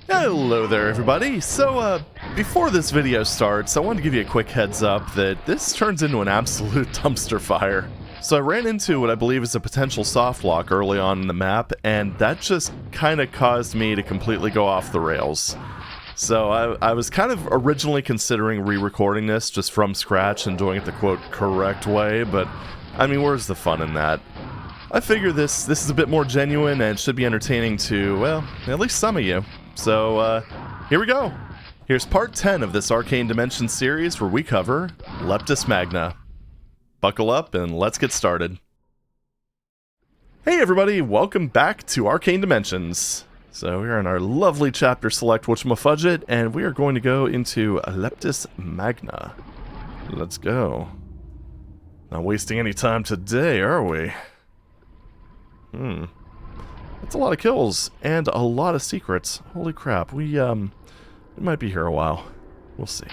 Hello there everybody. So before this video starts, I wanted to give you a quick heads up that this turns into an absolute dumpster fire. So I ran into what I believe is a potential soft lock early on in the map, and that just kind of caused me to completely go off the rails. So I was kind of originally considering re-recording this just from scratch and doing it the quote correct way, but I mean, where's the fun in that? I figure this is a bit more genuine and should be entertaining to, well, at least some of you. So, here we go. Here's part 10 of this Arcane Dimension series where we cover Leptis Magna. Buckle up and let's get started. Hey everybody, welcome back to Arcane Dimensions. So we're in our lovely chapter select whatchamafudget, and we are going to go into Leptis Magna. Let's go. Not wasting any time today, are we? That's a lot of kills, and a lot of secrets. Holy crap, we might be here a while. We'll see.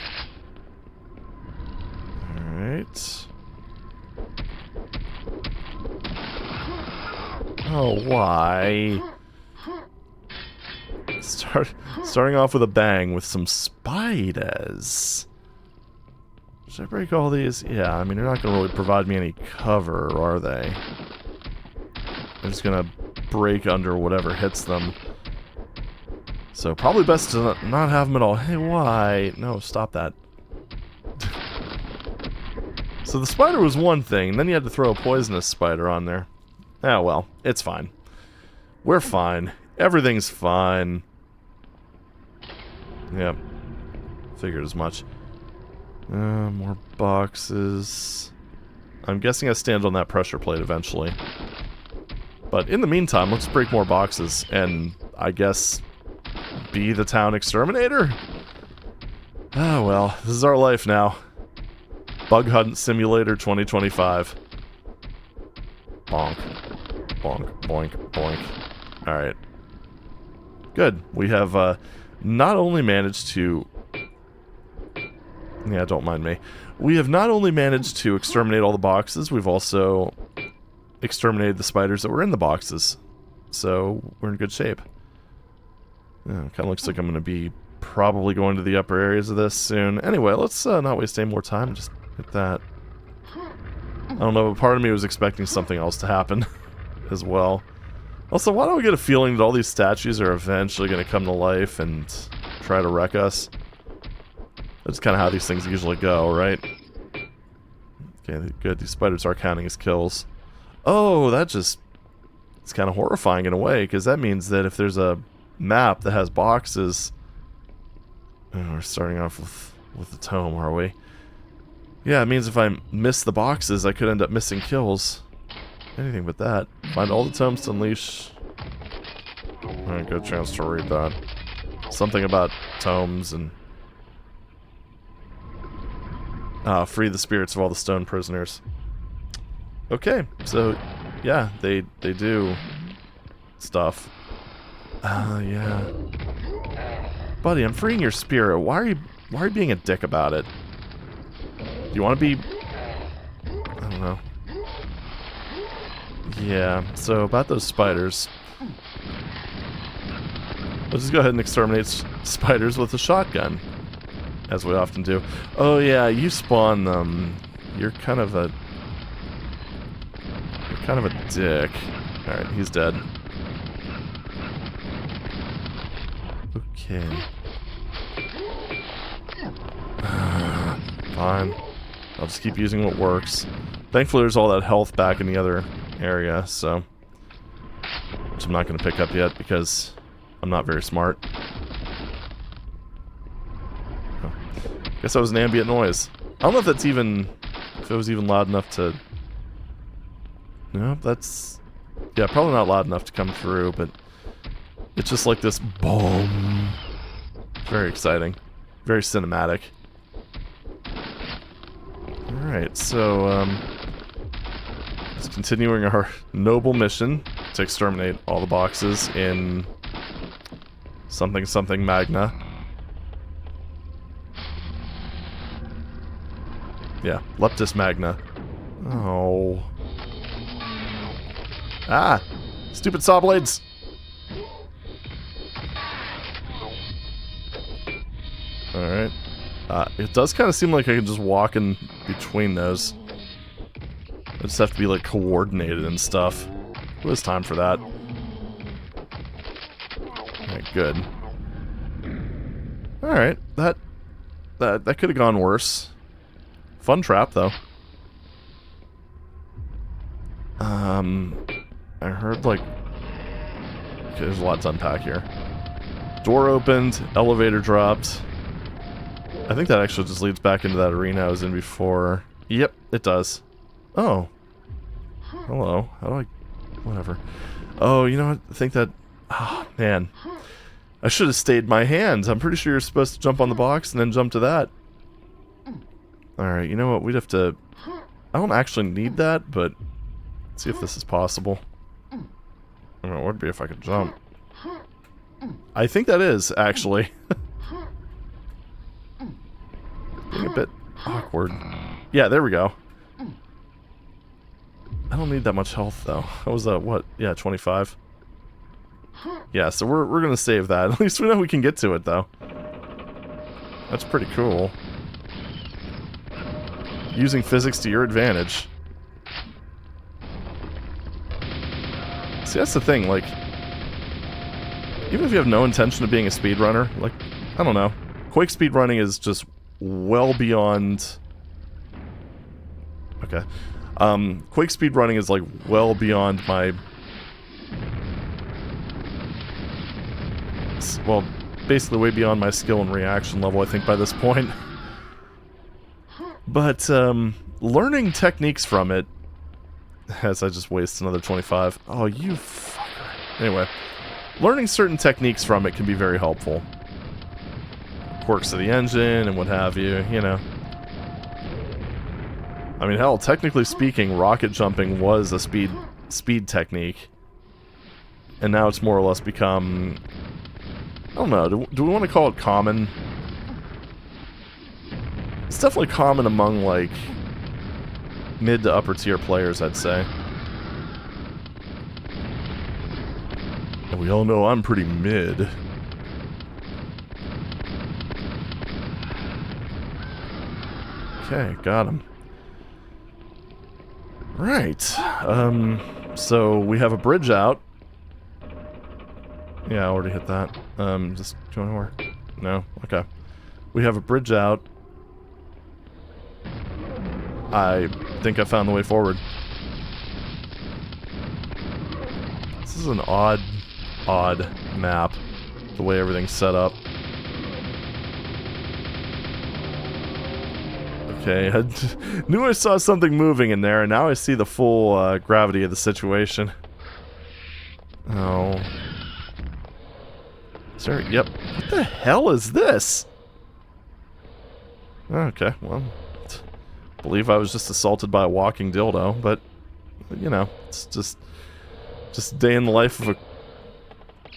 Alright. Oh, why? Starting off with a bang with some spiders. Should I break all these? Yeah, I mean, they're not going to really provide me any cover, are they? They're just going to break under whatever hits them. So probably best to not have them at all. Hey, why? No, stop that. So the spider was one thing, then you had to throw a poisonous spider on there. Ah, well, it's fine. We're fine. Everything's fine. Yep. Figured as much. More boxes. I'm guessing I stand on that pressure plate eventually. But in the meantime, let's break more boxes and, I guess, be the town exterminator? Ah, well, this is our life now. Bug Hunt Simulator 2025. Bonk. Bonk, boink, boink. Alright. Good. We have not only managed to... Yeah, don't mind me. We have not only managed to exterminate all the boxes, we've also exterminated the spiders that were in the boxes. So, we're in good shape. Yeah, kind of looks like I'm going to be probably going to the upper areas of this soon. Anyway, let's not waste any more time. Just hit that. I don't know, but part of me was expecting something else to happen as well. Also, why do I get a feeling that all these statues are eventually going to come to life and try to wreck us? That's kind of how these things usually go, right? Okay, good. These spiders are counting as kills. Oh, that just... It's kind of horrifying in a way, because that means that if there's a map that has boxes... Oh, we're starting off with the tome, are we? Yeah, it means if I miss the boxes, I could end up missing kills. Anything but that. Find all the tomes to unleash... Alright, good chance to read that. Something about tomes and... free the spirits of all the stone prisoners. Okay, so, yeah, they do stuff. Yeah. Buddy, I'm freeing your spirit. Why are you being a dick about it? Do you want to be... I don't know. Yeah, so about those spiders. Let's just go ahead and exterminate spiders with a shotgun. As we often do. Oh yeah, you spawn them. You're kind of a dick. Alright, he's dead. Okay. Fine. I'll just keep using what works. Thankfully there's all that health back in the other area, so... Which I'm not going to pick up yet because I'm not very smart. Guess that was an ambient noise. I don't know if that's even... If it was even loud enough to... No, that's... Yeah, probably not loud enough to come through, but... It's just like this boom. Very exciting. Very cinematic. Alright, so, it's continuing our noble mission to exterminate all the boxes in... Something something Magna. Yeah, Leptis Magna. Oh. Ah! Stupid saw blades! Alright. It does kind of seem like I can just walk in between those. I just have to be, like, coordinated and stuff. It was time for that. Alright, good. Alright, that could have gone worse. Fun trap, though. I heard, like... Okay, there's a lot to unpack here. Door opened, elevator dropped. I think that actually just leads back into that arena I was in before. Yep, it does. Oh. Hello. How do I... Whatever. Oh, you know what? I think that... Oh, man. I should have stayed my hand. I'm pretty sure you're supposed to jump on the box and then jump to that. Alright, you know what? We'd have to... I don't actually need that, but... Let's see if this is possible. I don't know, it would be if I could jump. I think that is, actually. Being a bit awkward. Yeah, there we go. I don't need that much health, though. That was, what? Yeah, 25. Yeah, so we're gonna save that. At least we know we can get to it, though. That's pretty cool. Using physics to your advantage. See, that's the thing, like... Even if you have no intention of being a speedrunner, like, I don't know. Quake speedrunning is just well beyond... Okay. Quake speedrunning is, like, well beyond my... Well, basically way beyond my skill and reaction level, I think, by this point. But, learning techniques from it... As I just waste another 25. Oh, you fucker. Anyway. Learning certain techniques from it can be very helpful. Quirks of the engine and what have you, you know. I mean, hell, technically speaking, rocket jumping was a speed technique. And now it's more or less become... I don't know, do we want to call it common? It's definitely common among, like, mid to upper tier players, I'd say. And we all know I'm pretty mid. Okay, got him. Right. So we have a bridge out. Yeah, I already hit that. Just going where? No? Okay. We have a bridge out. I think I found the way forward. This is an odd map, the way everything's set up. Okay, I knew I saw something moving in there, and now I see the full gravity of the situation. Oh. Sir, yep. What the hell is this? Okay, well... I believe I was just assaulted by a walking dildo, but, you know, it's just a day in the life of a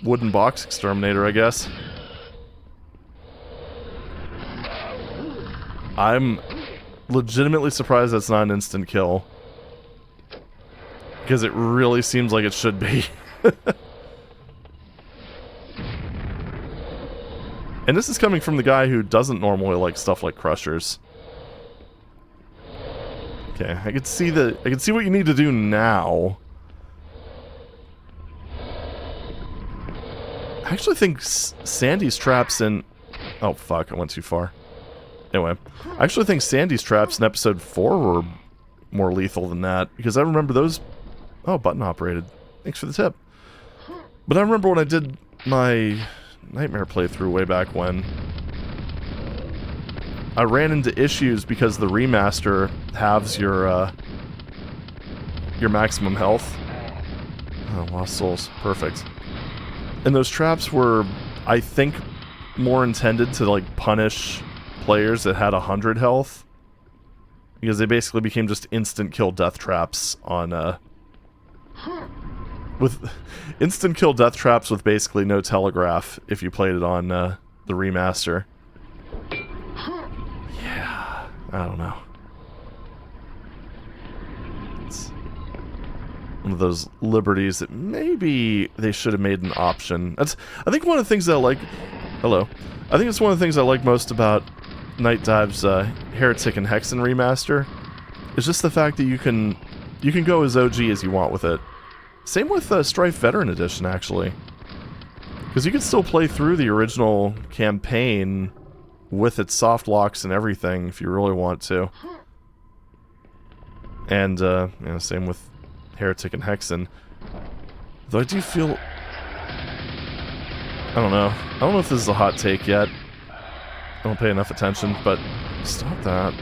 wooden box exterminator, I guess. I'm legitimately surprised that's not an instant kill. Because it really seems like it should be. And this is coming from the guy who doesn't normally like stuff like crushers. Okay, I can see what you need to do now. I actually think Sandy's traps in... Oh, fuck, I went too far. Anyway, I actually think Sandy's traps in episode 4 were more lethal than that, because I remember those... Oh, button operated. Thanks for the tip. But I remember when I did my Nightmare playthrough way back when, I ran into issues because the remaster halves your maximum health. Oh, lost souls. Perfect. And those traps were, I think, more intended to, like, punish players that had 100 health. Because they basically became just instant kill death traps on, with instant kill death traps with basically no telegraph if you played it on, the remaster. Yeah, I don't know. It's one of those liberties that maybe they should have made an option. I think one of the things that I like Hello. I think it's one of the things I like most about Night Dive's Heretic and Hexen remaster. It's just the fact that you can go as OG as you want with it. Same with Strife Veteran Edition, actually. Because you can still play through the original campaign with its soft locks and everything if you really want to. And, you know, same with Heretic and Hexen. Though I do feel... I don't know. I don't know if this is a hot take yet. I don't pay enough attention, but... Stop that.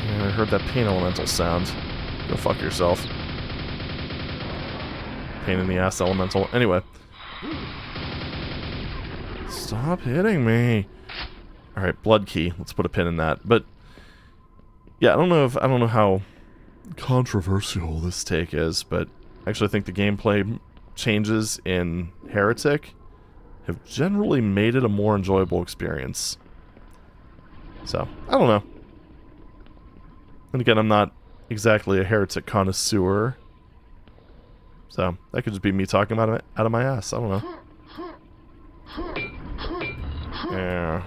Yeah, I heard that pain elemental sound. Go fuck yourself. Pain in the ass elemental. Anyway. Stop hitting me. Alright, blood key. Let's put a pin in that. But yeah, I don't know how controversial this take is, but I actually think the gameplay changes in Heretic have generally made it a more enjoyable experience. So, I don't know. And again, I'm not exactly a Heretic connoisseur. So, that could just be me talking about it out of my ass. I don't know. Yeah.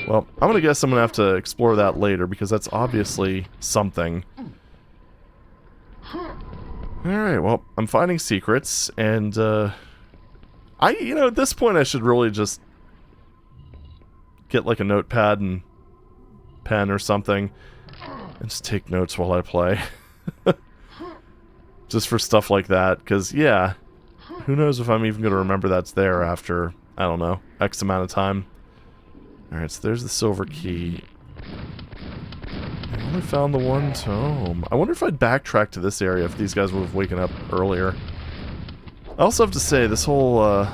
Well, I'm gonna guess I'm gonna have to explore that later, because that's obviously something. Alright, well, I'm finding secrets, and, you know, at this point I should really just get, like, a notepad and pen or something, and just take notes while I play. Just for stuff like that, because, yeah, who knows if I'm even gonna remember that's there after, I don't know, X amount of time. Alright, so there's the silver key. I only found the one tome. I wonder if I'd backtrack to this area if these guys would have waken up earlier. I also have to say, this whole,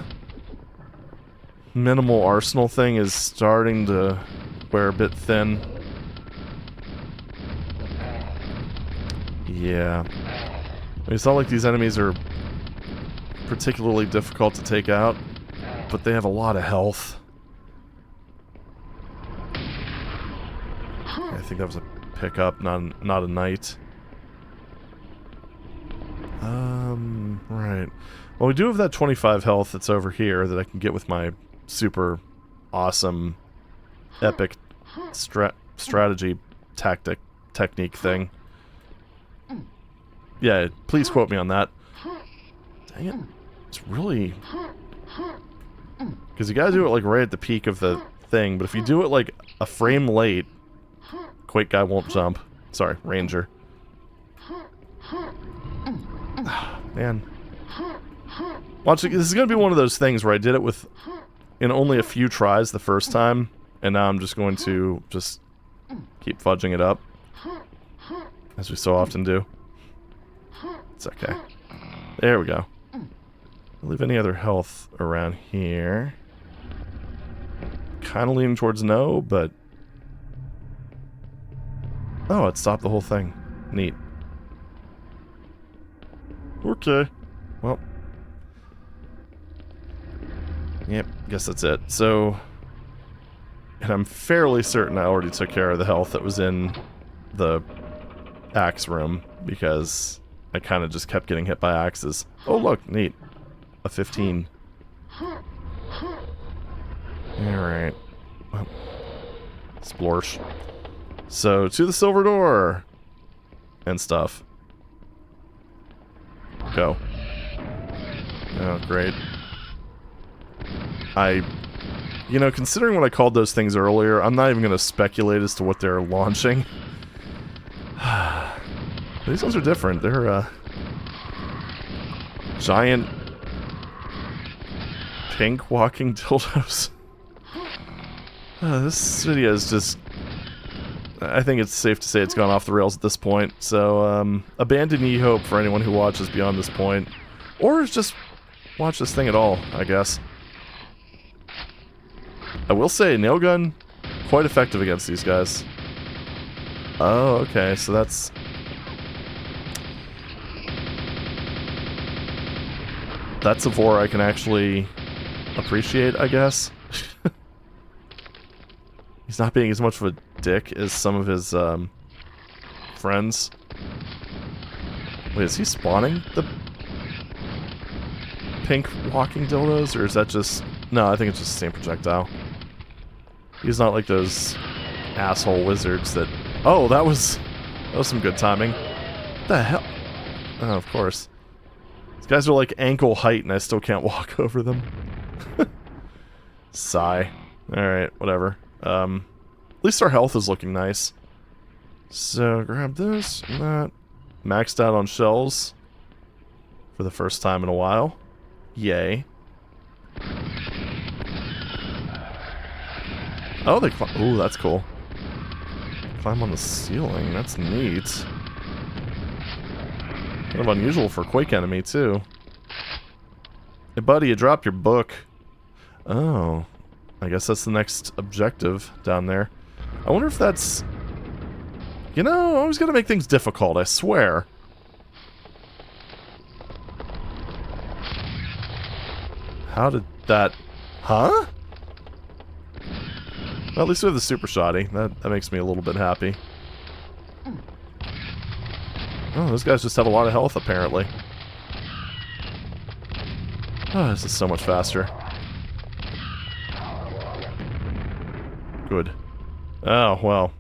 minimal arsenal thing is starting to wear a bit thin. Yeah. I mean, it's not like these enemies are particularly difficult to take out, but they have a lot of health. I think that was a pickup, not a knight. Right. Well, we do have that 25 health that's over here that I can get with my super awesome epic strategy technique thing. Yeah, please quote me on that. Dang it. It's really... Because you gotta do it, like, right at the peak of the thing, but if you do it, like, a frame late, Quake guy won't jump. Sorry, Ranger. Man. Watch, this is gonna be one of those things where I did it with... in only a few tries the first time, and now I'm just going to just keep fudging it up. As we so often do. It's okay. There we go. Don't leave any other health around here. Kind of leaning towards no, but... Oh, it stopped the whole thing. Neat. Okay. Well. Yep, guess that's it. So... And I'm fairly certain I already took care of the health that was in the axe room, because I kind of just kept getting hit by axes. Oh look, neat. A 15. Alright. Well, splorsh. So, to the silver door! And stuff. Go. Oh, great. You know, considering what I called those things earlier, I'm not even going to speculate as to what they're launching. These ones are different. They're, giant pink walking dildos. This video is just... I think it's safe to say it's gone off the rails at this point. So, abandon ye hope for anyone who watches beyond this point. Or just watch this thing at all, I guess. I will say, nail gun, quite effective against these guys. Oh, okay, so that's... That's a vor I can actually appreciate, I guess. He's not being as much of a dick as some of his, friends. Wait, is he spawning the... pink walking dildos, or is that just... No, I think it's just the same projectile. He's not like those asshole wizards that... Oh, that was some good timing. What the hell? Oh, of course. These guys are like ankle height and I still can't walk over them. Sigh. Alright, whatever. At least our health is looking nice. So, grab this and that. Maxed out on shells. For the first time in a while. Yay. Oh, they climb. Ooh, that's cool. Climb on the ceiling. That's neat. Kind of unusual for a Quake enemy, too. Hey, buddy, you dropped your book. Oh. I guess that's the next objective down there. I wonder if that's... You know, I always gotta make things difficult, I swear. How did that... Huh? Well, at least we have the super shoddy. That makes me a little bit happy. Oh, those guys just have a lot of health, apparently. Oh, this is so much faster. Good. Oh, well.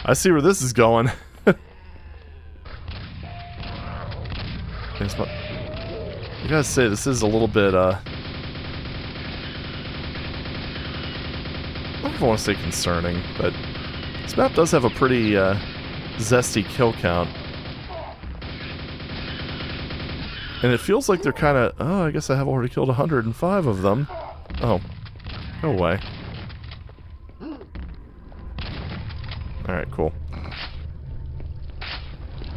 I see where this is going. You gotta say, this is a little bit, I don't want to say concerning, but this map does have a pretty, zesty kill count. And it feels like they're kind of... Oh, I guess I have already killed 105 of them. Oh. Go away. Alright, cool.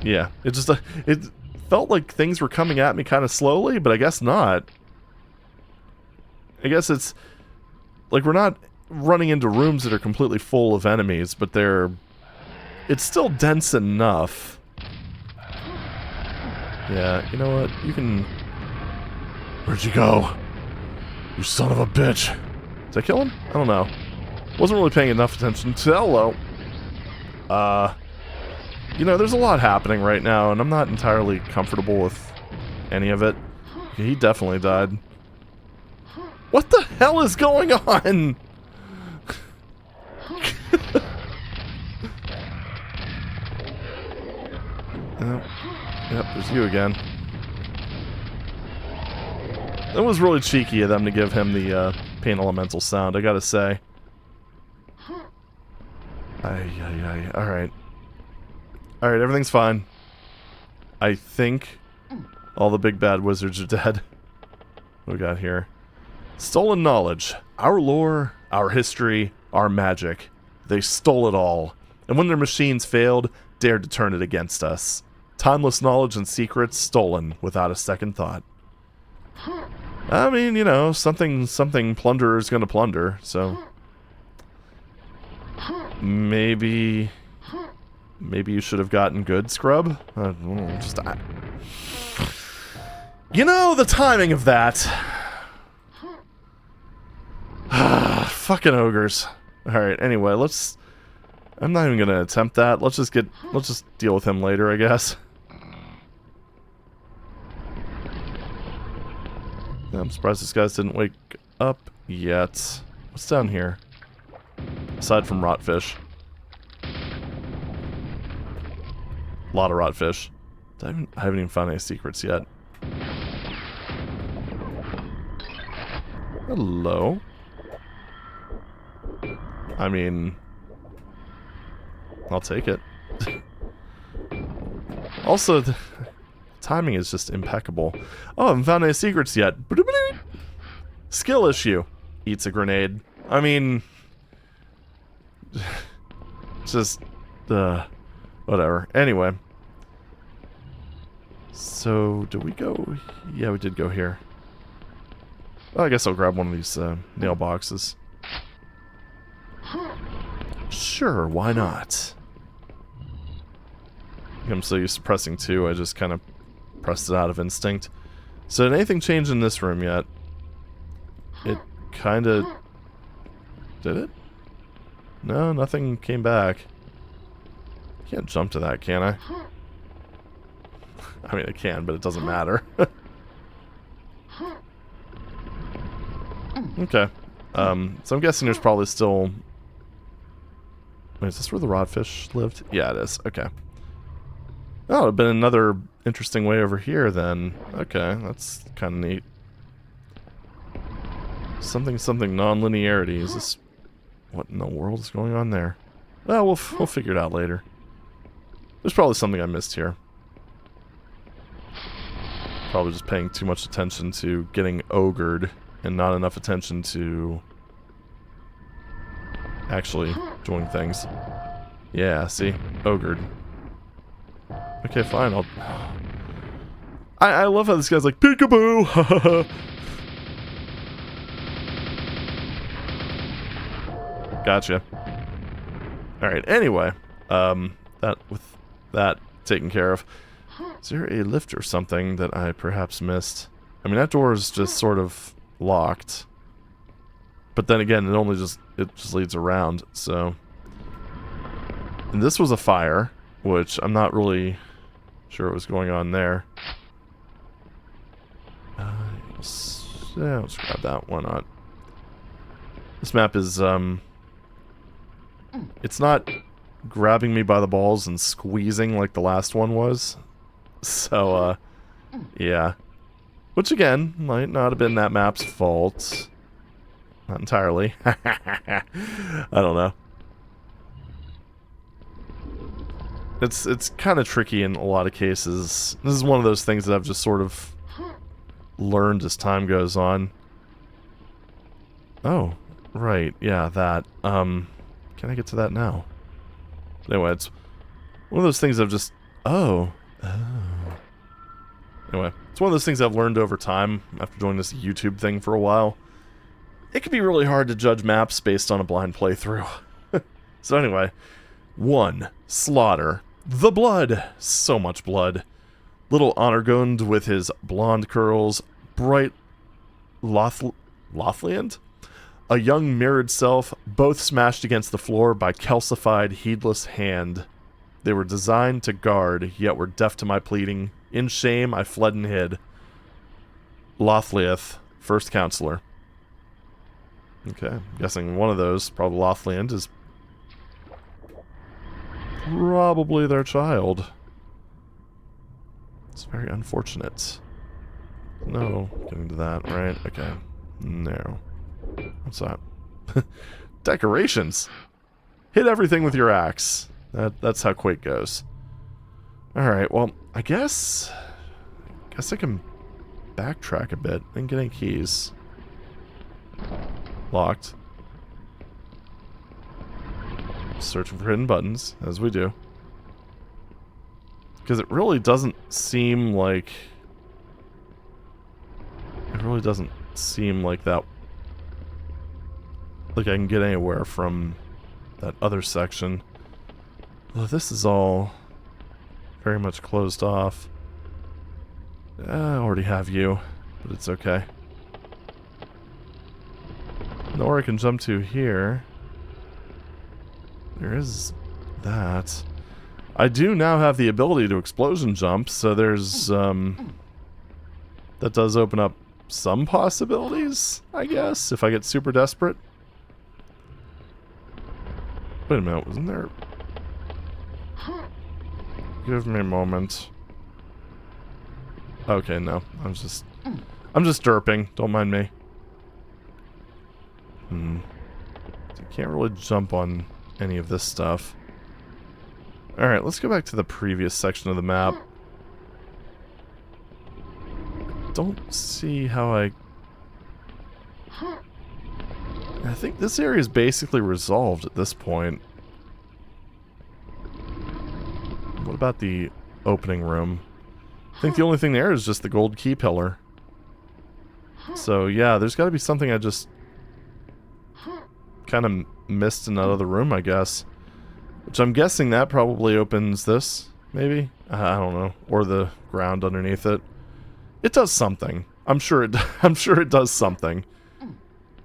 Yeah, it just... it felt like things were coming at me kind of slowly, but I guess not. I guess it's... Like, we're not running into rooms that are completely full of enemies, but they're... It's still dense enough. Yeah, you know what? You can... Where'd you go? You son of a bitch. Did I kill him? I don't know. Wasn't really paying enough attention to... Hello. You know, there's a lot happening right now, and I'm not entirely comfortable with any of it. He definitely died. What the hell is going on? Yep, there's you again. That was really cheeky of them to give him the pain elemental sound, I gotta say. Alright. Alright, everything's fine. I think all the big bad wizards are dead. What we got here? Stolen knowledge. Our lore, our history, our magic. They stole it all. And when their machines failed, dared to turn it against us. Timeless knowledge and secrets stolen without a second thought. I mean, you know, something plunderer's gonna plunder, so... Maybe you should have gotten good, scrub? You know, the timing of that. Fucking ogres. Alright, anyway, let's... I'm not even gonna attempt that. Let's just deal with him later, I guess. I'm surprised this guy didn't wake up yet. What's down here? Aside from rotfish. A lot of rotfish. I haven't even found any secrets yet. Hello. I mean... I'll take it. Also, the timing is just impeccable. Oh, I haven't found any secrets yet. Skill issue. Eats a grenade. I mean... Just... whatever. Anyway. So, did we go... Yeah, we did go here. Well, I guess I'll grab one of these nail boxes. Sure, why not? I'm so used to pressing 2, I just kind of pressed it out of instinct. So did anything change in this room yet? It kind of... Did it? No, nothing came back. Can't jump to that, can I? I mean, I can, but it doesn't matter. Okay. So I'm guessing there's probably still... Wait, is this where the rodfish lived? Yeah, it is. Okay. Oh, it'd been another interesting way over here then. Okay, that's kind of neat. Something non-linearity. Is this... What in the world is going on there? Well, we'll figure it out later. There's probably something I missed here. Probably just paying too much attention to getting ogred and not enough attention to actually doing things. Yeah, see? Ogred. Okay, fine, I love how this guy's like, peekaboo! Gotcha. Alright, anyway. With that taken care of. Is there a lift or something that I perhaps missed? I mean, that door is just sort of locked. But then again, it just leads around, so... And this was a fire, which I'm not really sure what was going on there. Yeah, let's grab that, why not? This map is, it's not grabbing me by the balls and squeezing like the last one was. So, yeah. Which, again, might not have been that map's fault. Not entirely. I don't know. It's kind of tricky in a lot of cases. This is one of those things that I've just sort of learned as time goes on. Oh, right. Yeah, that. Can I get to that now? Anyway, it's one of those things I've just... Oh. Anyway, it's one of those things I've learned over time after doing this YouTube thing for a while. It can be really hard to judge maps based on a blind playthrough. So anyway, 1. Slaughter. The blood. So much blood. Little Honorgund with his blonde curls. Bright Lothland? A young mirrored self, both smashed against the floor by calcified, heedless hand. They were designed to guard, yet were deaf to my pleading. In shame, I fled and hid. Lothliath, first counselor. Okay, I'm guessing one of those, probably Lothland, is probably their child. It's very unfortunate. No, getting to that, right? Okay. No. What's that? Decorations! Hit everything with your axe. That's how Quake goes. Alright, well, I guess I can backtrack a bit and get any keys. Locked. Searching for hidden buttons, as we do. Because it really doesn't seem like... It really doesn't seem like that... Like I can get anywhere from that other section. Well, this is all very much closed off. I already have you, but it's okay. Nor I can jump to here. There is that. I do now have the ability to explosion jump, so there's, that does open up some possibilities, I guess, if I get super desperate. Wait a minute, wasn't there... Give me a moment. Okay, no. I'm just derping. Don't mind me. I can't really jump on any of this stuff. Alright, let's go back to the previous section of the map. Don't see how I think this area is basically resolved at this point. What about the opening room? I think the only thing there is just the gold key pillar. So yeah, there's got to be something I just kind of missed in that other room, I guess. Which I'm guessing that probably opens this, maybe? I don't know. Or the ground underneath it. It does something. I'm sure it does something.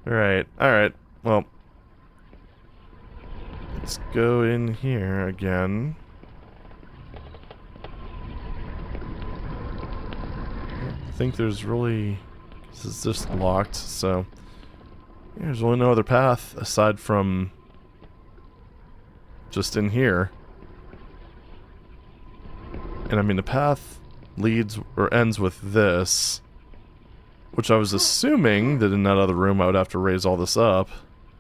Alright, alright. Well, let's go in here again. I think there's really... This is just locked, so... There's really no other path aside from just in here. And I mean, the path leads or ends with this, which I was assuming that in that other room I would have to raise all this up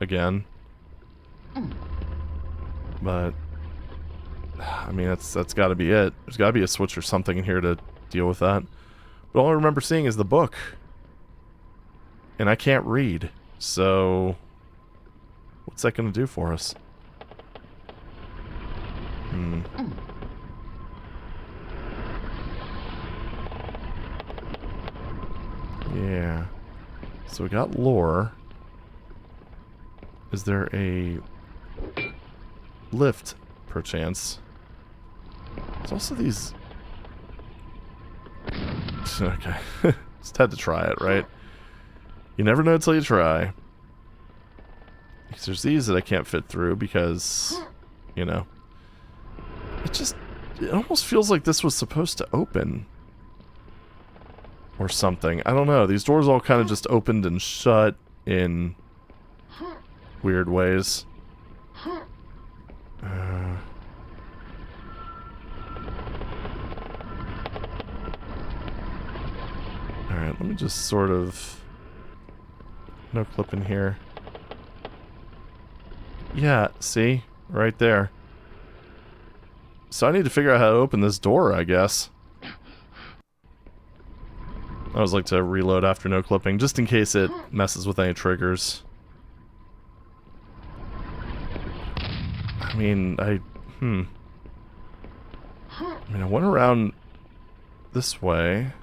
again. But I mean, that's got to be it. There's got to be a switch or something in here to deal with that. But all I remember seeing is the book, and I can't read. So what's that going to do for us? Yeah. So we got lore. Is there a lift, perchance? There's also these... Okay. Just had to try it, right? You never know until you try. Because there's these that I can't fit through because, you know. It almost feels like this was supposed to open. Or something. I don't know. These doors all kind of just opened and shut in weird ways. Alright, let me just sort of... No clip in here. Yeah, see? Right there. So I need to figure out how to open this door, I guess. I always like to reload after no clipping, just in case it messes with any triggers. I mean, I went around this way.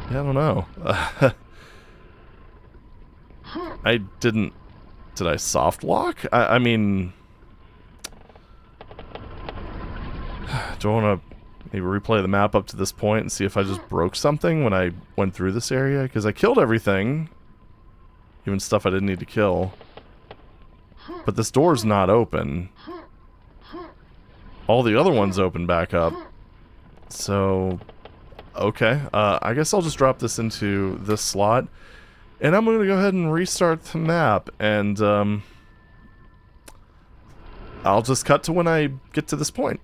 Yeah, I don't know. I didn't... Did I soft lock? I mean... Do I want to maybe replay the map up to this point and see if I just broke something when I went through this area? Because I killed everything. Even stuff I didn't need to kill. But this door's not open. All the other ones open back up. So... Okay, I guess I'll just drop this into this slot. And I'm going to go ahead and restart the map. And, I'll just cut to when I get to this point.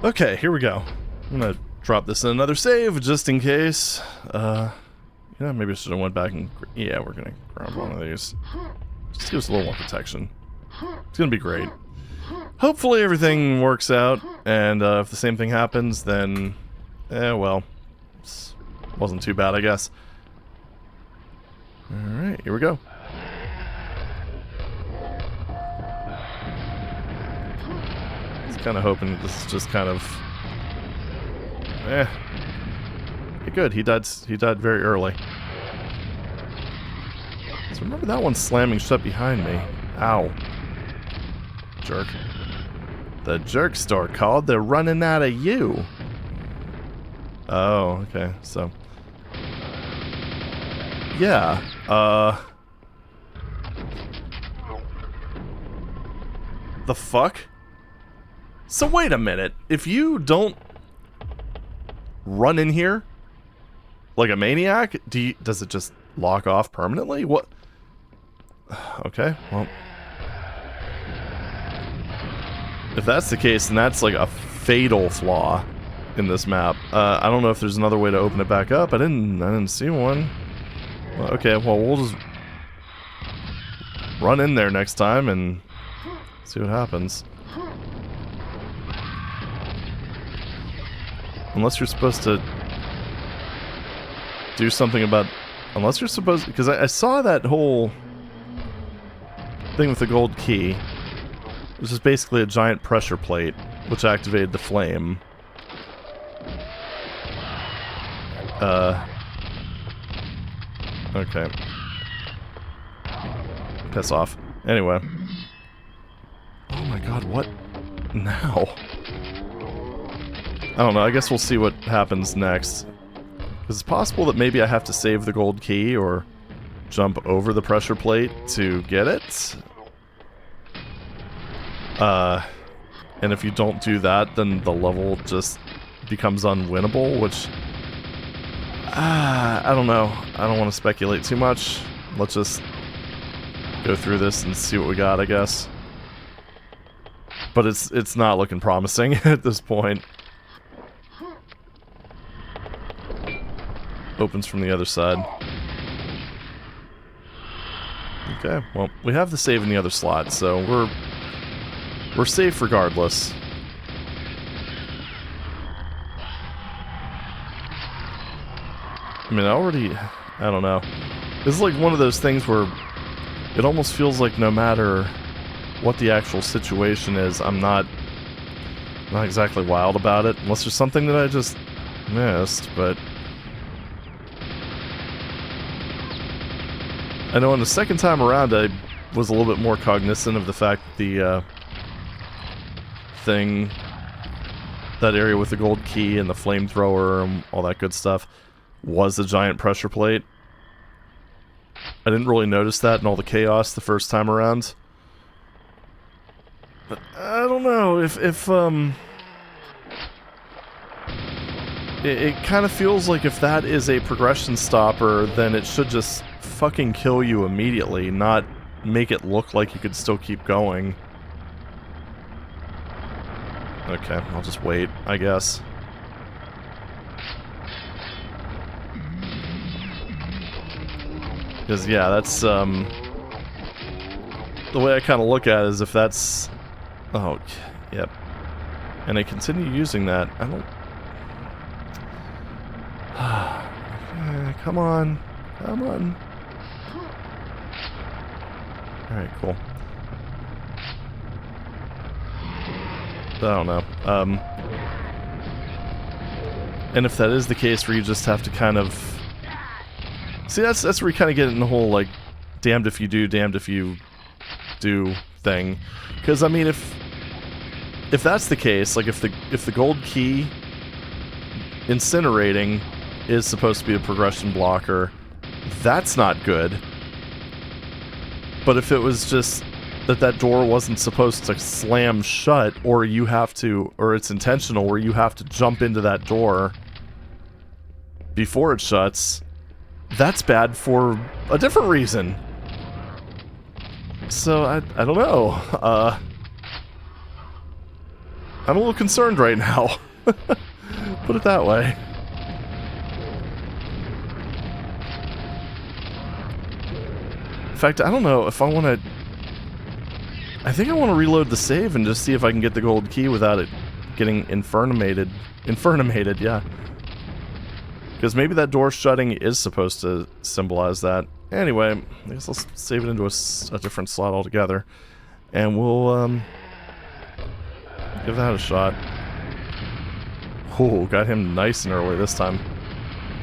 Okay, here we go. I'm gonna drop this in another save, just in case. Yeah, maybe I should have went back and... Yeah, we're gonna grab one of these. Just give us a little more protection. It's gonna be great. Hopefully everything works out, and if the same thing happens, then... well, it wasn't too bad, I guess. Alright, here we go. Kind of hoping that this is just kind of good. He died very early. So remember that one slamming shut behind me. Ow. Jerk. The jerk store called. They're running out of you. Oh, okay. So yeah, the fuck? So wait a minute, if you don't run in here like a maniac, does it just lock off permanently? What? Okay, well. If that's the case, then that's like a fatal flaw in this map. I don't know if there's another way to open it back up. I didn't see one. Well, okay, well we'll just run in there next time and see what happens. Unless you're supposed to do something about... Unless you're supposed... Because I saw that whole thing with the gold key. It was just basically a giant pressure plate which activated the flame. Okay. Piss off. Anyway. Oh my god, what now? I don't know, I guess we'll see what happens next. It's possible that maybe I have to save the gold key or jump over the pressure plate to get it. And if you don't do that, then the level just becomes unwinnable, which... I don't know. I don't want to speculate too much. Let's just go through this and see what we got, I guess. But it's not looking promising at this point. Opens from the other side. Okay, well, we have the save in the other slot, so we're safe regardless. I mean, I don't know. This is like one of those things where it almost feels like no matter what the actual situation is, I'm not exactly wild about it, unless there's something that I just missed, but... I know on the second time around I was a little bit more cognizant of the fact that the thing, that area with the gold key and the flamethrower and all that good stuff, was a giant pressure plate. I didn't really notice that in all the chaos the first time around. But I don't know, if it kind of feels like if that is a progression stopper, then it should just fucking kill you immediately, not make it look like you could still keep going. Okay, I'll just wait, I guess. Because, yeah, that's, the way I kind of look at it is if that's... Oh, yep. And I continue using that, I don't... Come on. Come on. Alright, cool. I don't know. And if that is the case where you just have to kind of... See, that's where you kind of get in the whole, like, damned if you do, damned if you do thing. Because, I mean, if that's the case, like, if the gold key incinerating is supposed to be a progression blocker, that's not good. But if it was just that door wasn't supposed to slam shut, or you have to, or it's intentional where you have to jump into that door before it shuts, that's bad for a different reason. So, I don't know. I'm a little concerned right now. Put it that way. In fact, I don't know if I want to... I think I want to reload the save and just see if I can get the gold key without it getting infernimated. Infernimated, yeah. Because maybe that door shutting is supposed to symbolize that. Anyway, I guess I'll save it into a different slot altogether. And we'll, give that a shot. Ooh, got him nice and early this time.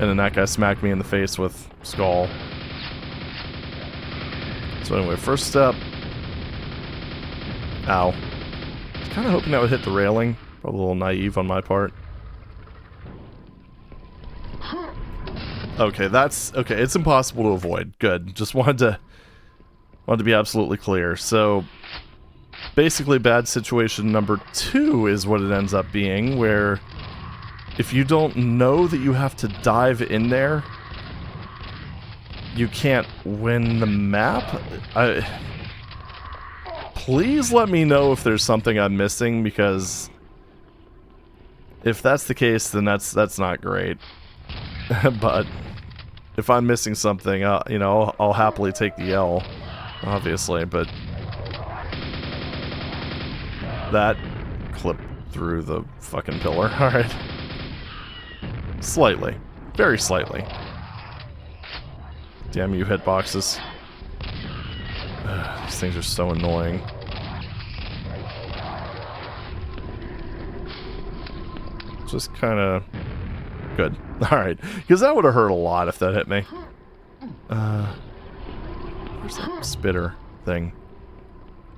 And then that guy smacked me in the face with Skull. So anyway, first step. Ow. I was kind of hoping that would hit the railing. Probably a little naive on my part. Okay, okay, it's impossible to avoid. Good. Just wanted to be absolutely clear. So, basically bad situation number 2 is what it ends up being, where if you don't know that you have to dive in there, you can't win the map. Please let me know if there's something I'm missing, because if that's the case, then that's not great. But if I'm missing something, you know, I'll happily take the L, obviously. But that clipped through the fucking pillar. All right, slightly, very slightly. Damn you, hitboxes. These things are so annoying. Just kind of... Good. Alright. Because that would have hurt a lot if that hit me. Where's that spitter thing?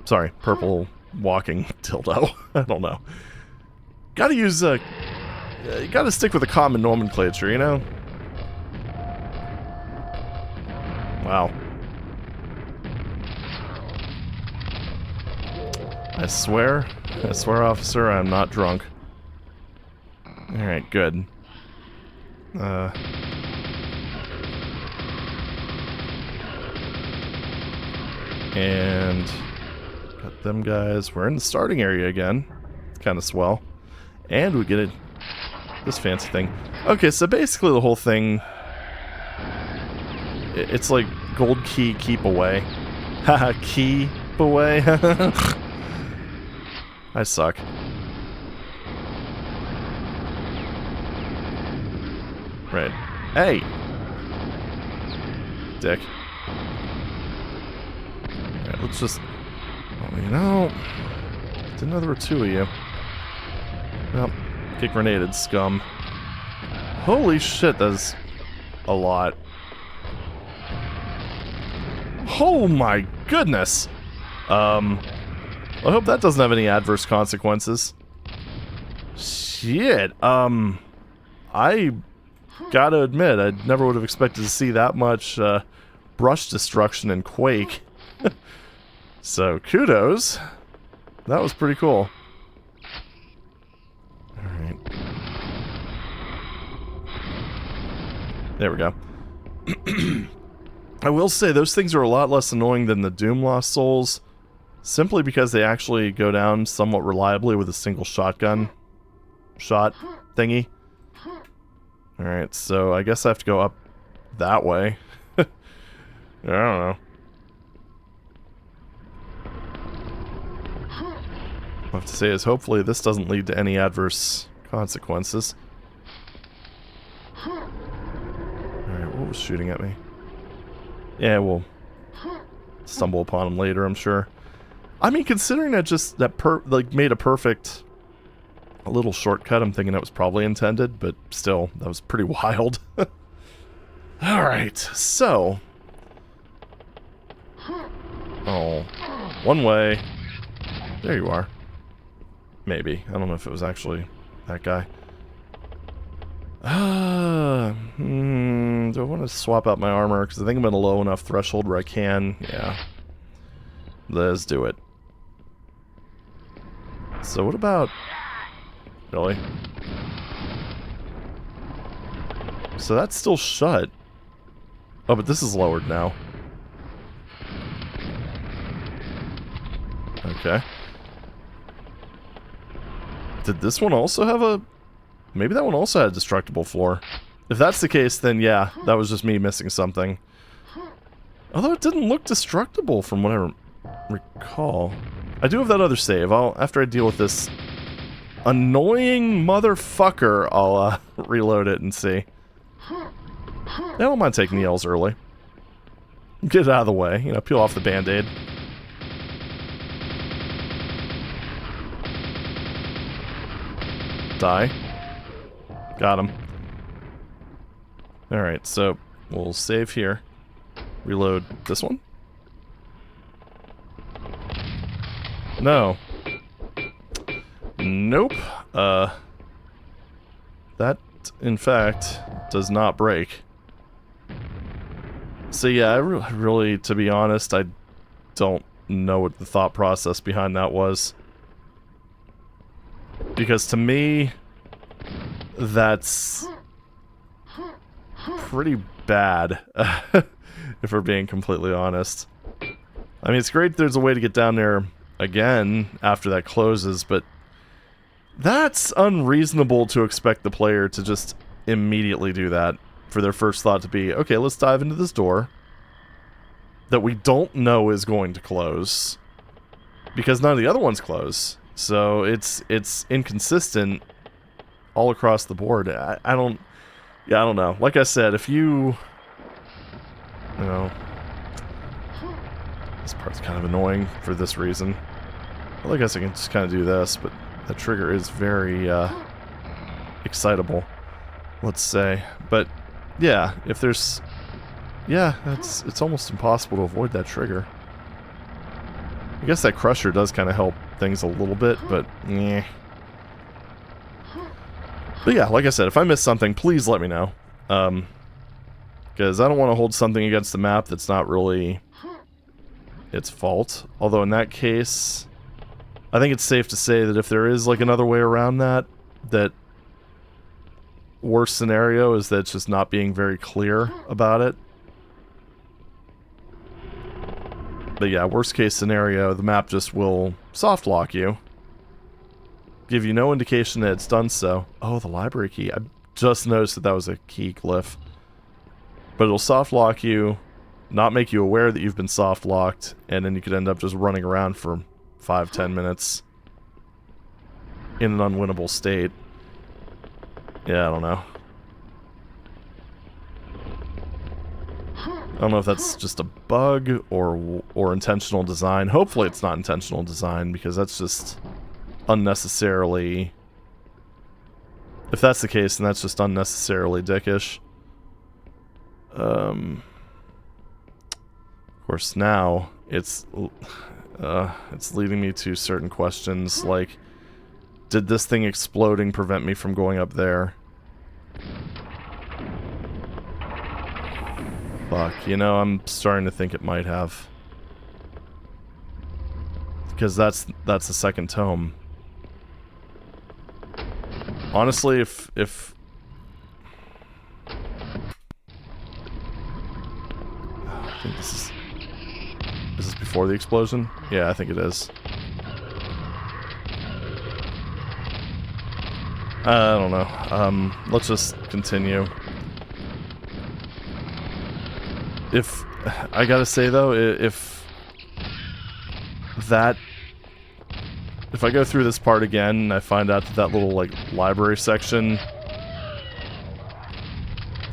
Sorry, purple walking dildo. I don't know. Gotta use, you gotta stick with the common nomenclature, you know? Wow. I swear, officer, I'm not drunk. Alright, good. And got them guys. We're in the starting area again. It's kind of swell. And we get this fancy thing. Okay, so basically the whole thing, it's like gold key keep away. Haha, keep away. I suck. Right. Hey! Dick. Alright, let's just... Oh, you know... Didn't know there were two of you. Well, get grenaded, scum. Holy shit, that's a lot. Oh my goodness! I hope that doesn't have any adverse consequences. Shit, I gotta admit, I never would have expected to see that much, brush destruction in Quake. So, kudos. That was pretty cool. Alright. There we go. I will say, those things are a lot less annoying than the Doom Lost Souls, simply because they actually go down somewhat reliably with a single shotgun shot thingy. Alright, so I guess I have to go up that way. I don't know. What I have to say is hopefully this doesn't lead to any adverse consequences. Alright, what was shooting at me? Yeah, we'll stumble upon him later, I'm sure. I mean, considering that just like made a perfect little shortcut, I'm thinking that was probably intended, but still, that was pretty wild. Alright, so... Oh, one way. There you are. Maybe. I don't know if it was actually that guy. Do I want to swap out my armor? Because I think I'm at a low enough threshold where I can. Yeah. Let's do it. So what about... Really? So that's still shut. Oh, but this is lowered now. Okay. Did this one also have a... Maybe that one also had a destructible floor. If that's the case, then yeah, that was just me missing something. Although it didn't look destructible from what I recall. I do have that other save. After I deal with this annoying motherfucker, I'll reload it and see. I don't mind taking the L's early. Get it out of the way, you know, peel off the band-aid. Die. Got him. Alright, so we'll save here. Reload this one? No. Nope. That, in fact, does not break. So yeah, I really, to be honest, I don't know what the thought process behind that was. Because to me, that's pretty bad, if we're being completely honest. I mean, it's great there's a way to get down there again after that closes, but that's unreasonable to expect the player to just immediately do that, for their first thought to be, okay, let's dive into this door that we don't know is going to close, because none of the other ones close. So it's inconsistent all across the board. I don't know. Like I said, if you know, this part's kind of annoying for this reason. Well, I guess I can just kind of do this, but the trigger is very excitable, let's say. But yeah, if there's... Yeah, it's almost impossible to avoid that trigger. I guess that crusher does kind of help things a little bit, but yeah. But yeah, like I said, if I miss something, please let me know. Because I don't want to hold something against the map that's not really its fault. Although in that case, I think it's safe to say that if there is like another way around that, that worst scenario is that it's just not being very clear about it. But yeah, worst case scenario, the map just will soft lock you. Give you no indication that it's done so. Oh, the library key. I just noticed that that was a key glyph. But it'll soft lock you, not make you aware that you've been soft locked, and then you could end up just running around for 5-10 minutes in an unwinnable state. Yeah, I don't know. I don't know if that's just a bug or intentional design. Hopefully it's not intentional design, because that's just unnecessarily... If that's the case, then that's just unnecessarily dickish. Of course, now it's leading me to certain questions, like, did this thing exploding prevent me from going up there? Fuck, you know, I'm starting to think it might have. Because that's the second tome. Honestly, if I think this is before the explosion? Yeah, I think it is. I don't know. Let's just continue. If I gotta say though, if I go through this part again and I find out that little like library section,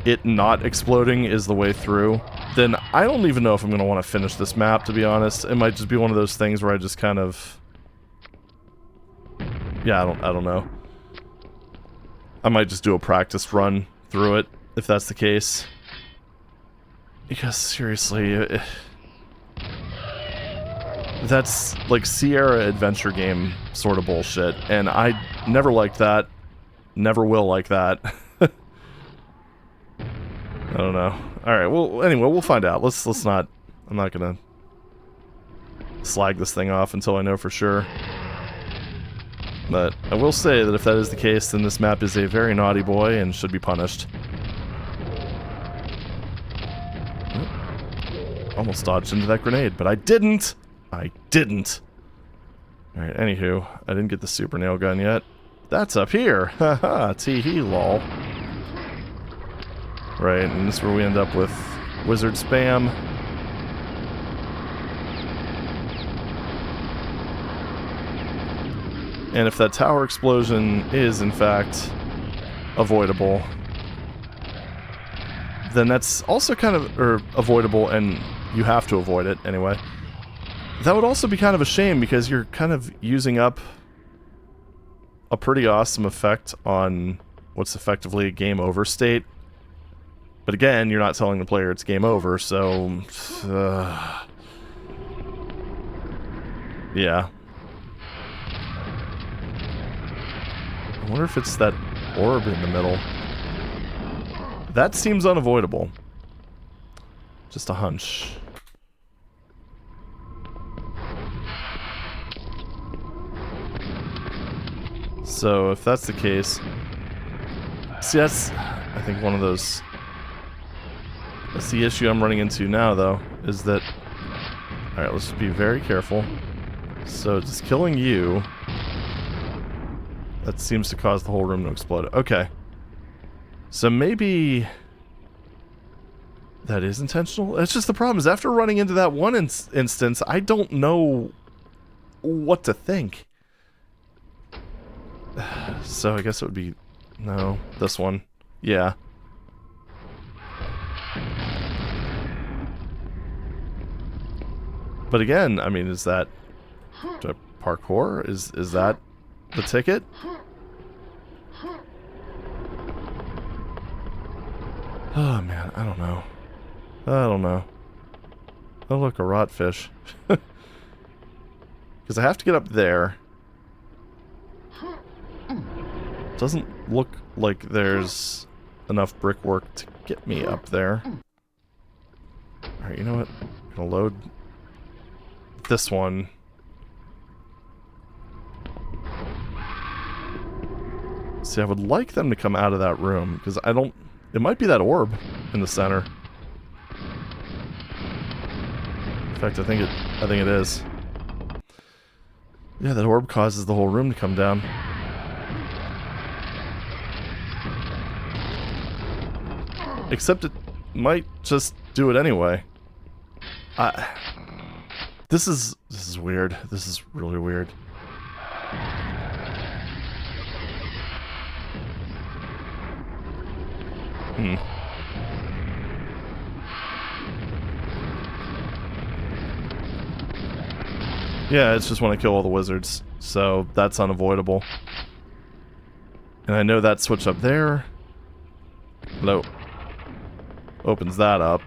it not exploding is the way through, then I don't even know if I'm gonna want to finish this map, to be honest. It might just be one of those things where I just kind of, yeah, I don't know. I might just do a practice run through it if that's the case. Because seriously, that's like Sierra adventure game sort of bullshit, and I never liked that, never will like that. I don't know. Alright, well, anyway, we'll find out. Let's not, I'm not gonna slag this thing off until I know for sure. But I will say that if that is the case, then this map is a very naughty boy and should be punished. Almost dodged into that grenade, but I didn't! I didn't! Alright, anywho, I didn't get the super nail gun yet. That's up here! Haha, tee-hee, lol. Right, and this is where we end up with wizard spam. And if that tower explosion is, in fact, avoidable, then that's also kind of, or avoidable, and you have to avoid it anyway. That would also be kind of a shame, because you're kind of using up a pretty awesome effect on what's effectively a game over state. But again, you're not telling the player it's game over, so... yeah. I wonder if it's that orb in the middle. That seems unavoidable. Just a hunch. So, if that's the case... See, that's, I think, one of those... That's the issue I'm running into now, though, is that... Alright, let's just be very careful. So, just killing you... That seems to cause the whole room to explode. Okay. So maybe... That is intentional? It's just the problem is after running into that one instance, I don't know what to think. So I guess it would be... No, this one. Yeah. But again, I mean, is that... Do I parkour? Is that the ticket? Oh, man, I don't know. I don't know. Oh, look, a rotfish. Because I have to get up there. Doesn't look like there's enough brickwork to get me up there. Alright, you know what? I'm gonna load this one. See, I would like them to come out of that room, because I don't... It might be that orb in the center. In fact, I think it is. Yeah, that orb causes the whole room to come down. Except it might just do it anyway. This is weird. This is really weird. Yeah, it's just when I kill all the wizards, so that's unavoidable. And I know that switch up there. Hello. Opens that up.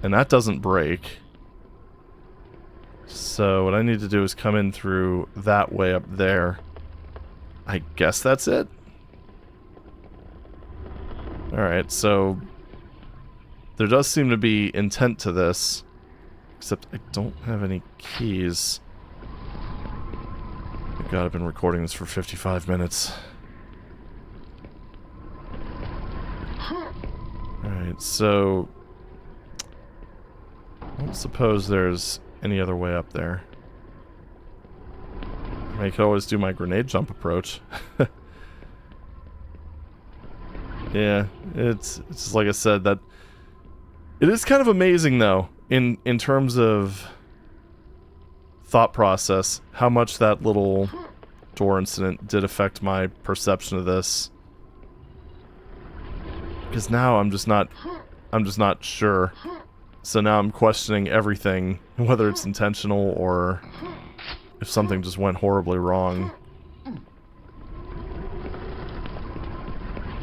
And that doesn't break. So what I need to do is come in through that way up there. I guess that's it. Alright, so there does seem to be intent to this. Except I don't have any keys. Oh God, I've been recording this for 55 minutes. Alright, so I don't suppose there's any other way up there. I mean, I could always do my grenade jump approach. Yeah, it's just like I said, that it is kind of amazing though, in terms of thought process, how much that little door incident did affect my perception of this. Because now I'm just not sure. So now I'm questioning everything, whether it's intentional or if something just went horribly wrong.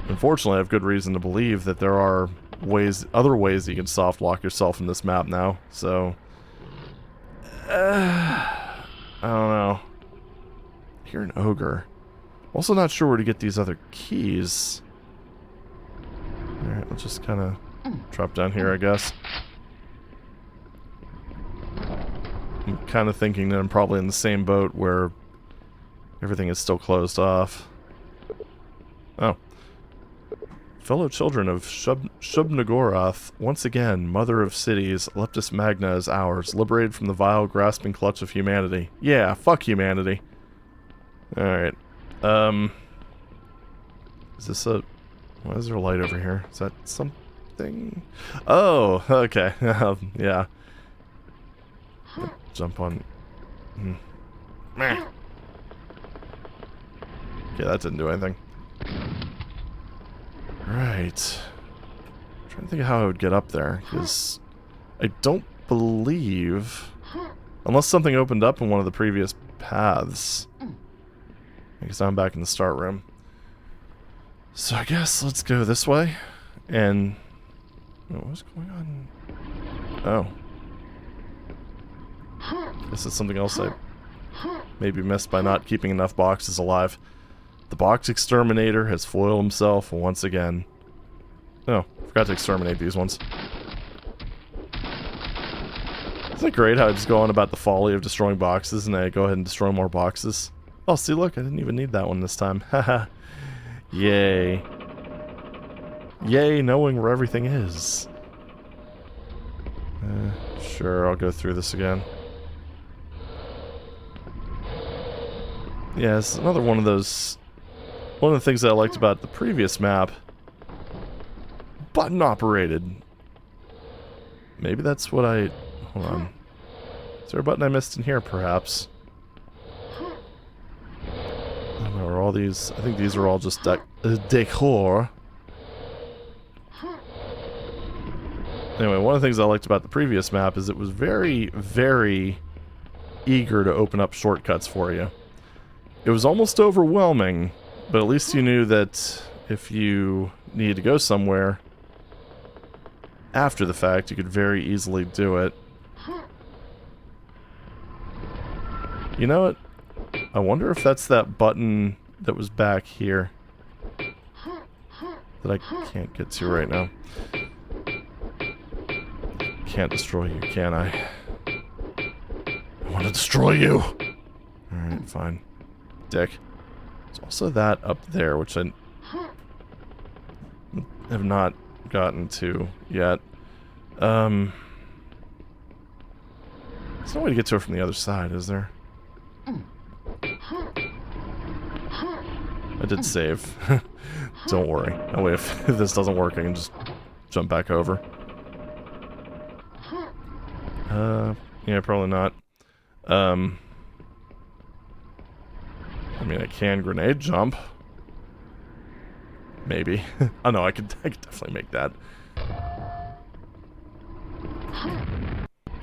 Unfortunately, I have good reason to believe that there are other ways you can soft lock yourself in this map now, so... I don't know. I hear an ogre. Also not sure where to get these other keys. Alright, let's just kind of drop down here, I guess. I'm kind of thinking that I'm probably in the same boat where everything is still closed off. Oh. Fellow children of Shub-Nagoroth, once again, mother of cities, Leptis Magna is ours, liberated from the vile, grasping clutch of humanity. Yeah, fuck humanity. Alright. Is this a... Why is there a light over here? Is that something? Oh, okay. Yeah. Jump on... Okay, that didn't do anything. Right. I'm trying to think of how I would get up there, because I don't believe... Unless something opened up in one of the previous paths. I guess I'm back in the start room. So I guess let's go this way, and... What's going on? Oh. Guess it's something else I maybe missed by not keeping enough boxes alive. The box exterminator has foiled himself once again. Oh, forgot to exterminate these ones. Isn't it great how I just go on about the folly of destroying boxes and I go ahead and destroy more boxes? Oh, see, look, I didn't even need that one this time. Haha. Yay. Yay, knowing where everything is. Sure, I'll go through this again. Yeah, it's another one of those... One of the things that I liked about the previous map... Button operated. Maybe that's what I... Hold on. Is there a button I missed in here, perhaps? I don't know, are all these... I think these are all just decor. Anyway, one of the things I liked about the previous map is it was very, very eager to open up shortcuts for you. It was almost overwhelming, but at least you knew that if you needed to go somewhere after the fact, you could very easily do it. You know what? I wonder if that's that button that was back here that I can't get to right now. Can't destroy you, can I? I want to destroy you! Alright, fine. Dick. There's also that up there, which I have not gotten to yet. There's no way to get to it from the other side, is there? I did save. Don't worry. That way, if this doesn't work, I can just jump back over. Yeah, probably not. I mean, I can grenade jump. Maybe. Oh no, I could definitely make that.